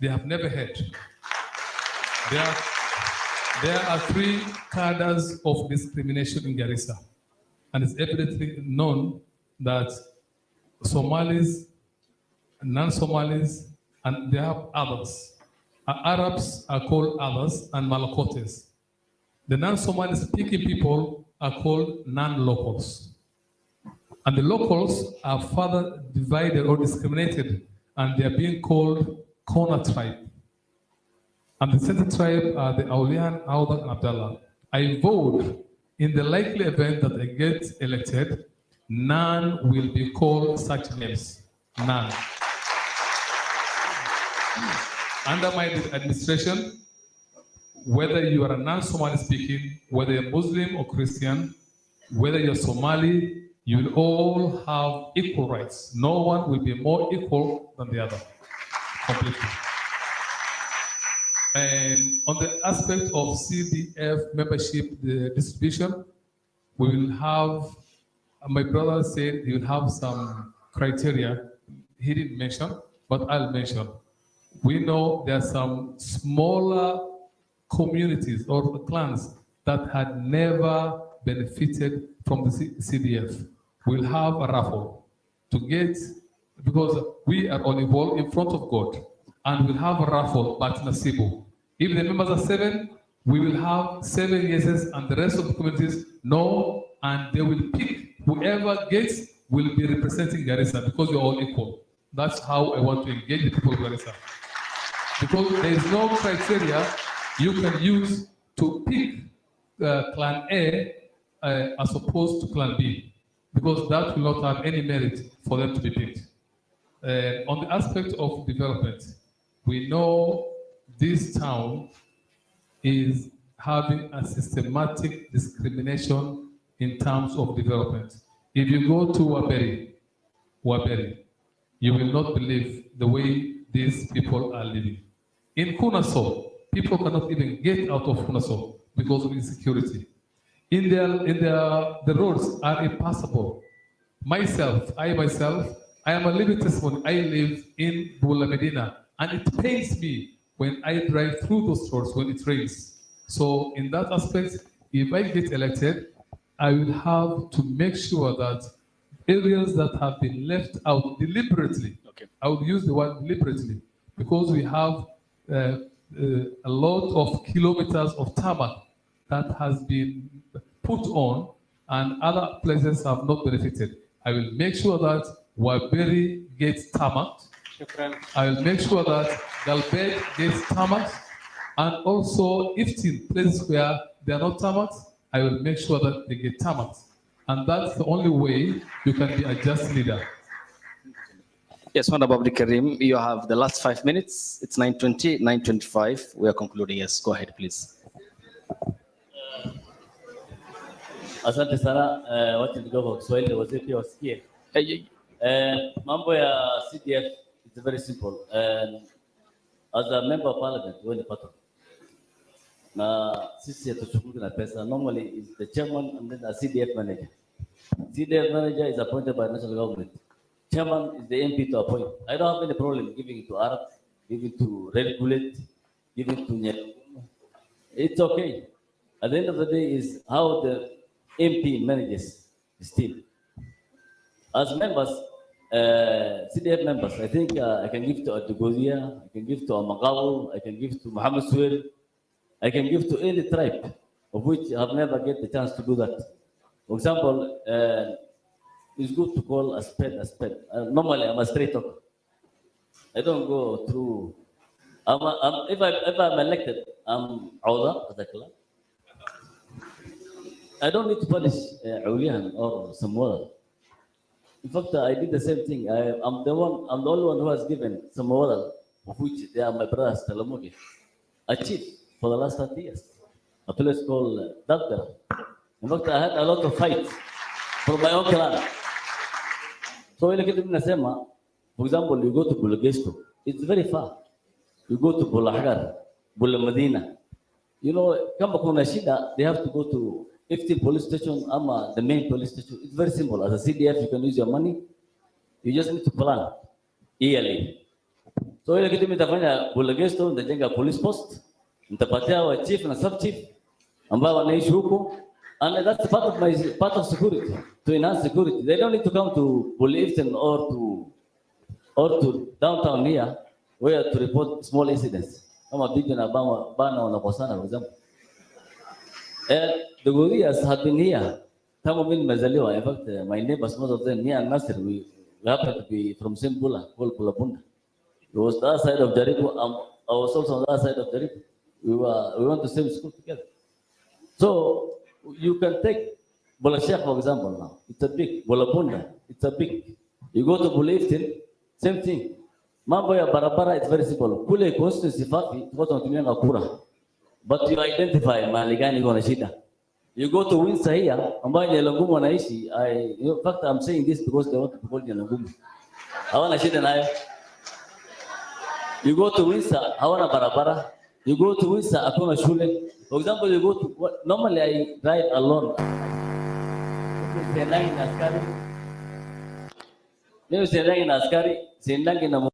They have never heard. There are 3 cadres of discrimination in Garissa, and it's evidently known that Somalis, non-Somalis, and they have others. Arabs are called others and Malakotes. The non-Somali speaking people are called non-locals. And the locals are further divided or discriminated, and they are being called Kona tribe. And the center tribe are the Aulian, Auda, and Abdallah. I vote in the likely event that I get elected, none will be called such names. None. Under my administration, whether you are a non-Somali speaking, whether you're Muslim or Christian, whether you're Somali, you will all have equal rights. No one will be more equal than the other, completely. And on the aspect of CDF membership, the distribution, we will have, my brother said he will have some criteria. He didn't mention, but I'll mention. We know there are some smaller communities or clans that had never benefited from the CDF. We'll have a raffle to get, because we are all involved in front of God, and we'll have a raffle by Nasibu. If the members are 7, we will have 7 yeses, and the rest of the communities no, and they will pick whoever gets will be representing Garissa, because we're all equal. That's how I want to engage the people of Garissa. Because there is no criteria you can use to pick Clan A as opposed to Clan B, because that will not have any merit for them to be picked. On the aspect of development, we know this town is having a systematic discrimination in terms of development. If you go to Waberi, you will not believe the way these people are living. In Kunaso, people cannot even get out of Kunaso because of insecurity. The roads are impassable. I am a living testimony. I live in Bula Medina, and it pains me when I drive through those roads when it rains. So in that aspect, if I get elected, I will have to make sure that areas that have been left out deliberately, I would use the word deliberately, because we have a lot of kilometers of tarmac that has been put on and other places have not benefited. I will make sure that Waberi gets tarmac. I will make sure that Galbed gets tarmac, and also Iftin, places where they are not tarmac, I will make sure that they get tarmac. And that's the only way you can be a just leader. Yes, Honorable Abdi Karim, you have the last 5 minutes. It's 9:20, 9:25. We are concluding. Yes, go ahead, please. Asante sana, wacha kidogo Kiswahili wazee pia wasikie. Mambo ya CDF is very simple. As a member of parliament, wewe ni pato. Na sisi hatuchukui na pesa. Normally is the chairman and then a CDF manager. CDF manager is appointed by national government. Chairman is the MP to appoint. I don't have any problem giving it to Arab, giving it to Regulate, giving it to Nyel. It's okay. At the end of the day is how the MP manages still. As members, CDF members, I think I can give to Adugozia, I can give to Amagawu, I can give to Muhammad Suel, I can give to any tribe of which I have never get the chance to do that. For example, it's good to call a spade a spade. Normally, I'm a straight talker. I don't go through If I'm elected, I'm Auda as a club. I don't need to punish Ulihan or Samuel. In fact, I did the same thing. I'm the only one who has given Samuel, of which they are my brothers, Talamugi, a chief for the last 30 years. A place called Dagdara. In fact, I had a lot of fights from my own clan. So, for example, you go to Bulagesto, it's very far. You go to Bulahagar, Bulamadina. You know, Kambakuna Shida, they have to go to 15 police station, the main police station. It's very simple. As a CDF, you can use your money. You just need to plan yearly. So, ile kitu mitafanya Bulagesto, nitajenga police post, nitapatia wa chief na sub chief ambao wanaishi huko, and that's part of security, to enhance security. They don't need to come to Bulifton or to downtown here where to report small incidents. Kama big na bana wanakosana, for example. The Gorias have been here. Kama mimi nimezaliwa, in fact, my neighbors, most of them, me and Nasir, we happen to be from same Bula, called Bulabunda. It was the other side of Jaribu. I was also on the other side of Jaribu. We went to same school together. So you can take Bula Sheikh, for example, now. It's a big. Bulabunda, it's a big. You go to Bulifton, same thing. Mambo ya barabara, it's very simple. Kule constituency fafi, tuko tunatumia kura. But you identify mahali gani iko na shida. You go to Windsor here, ambayo Nyalangumu wanaishi. In fact, I'm saying this because they want to call Nyalangumu. Hawana shida nayo. You go to Windsor, hawana barabara. You go to Windsor, hakuna shule. For example, you go to, normally I drive alone. Siendangi na askari. Mimi siendangi na askari, siendangi na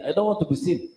I don't want to be seen.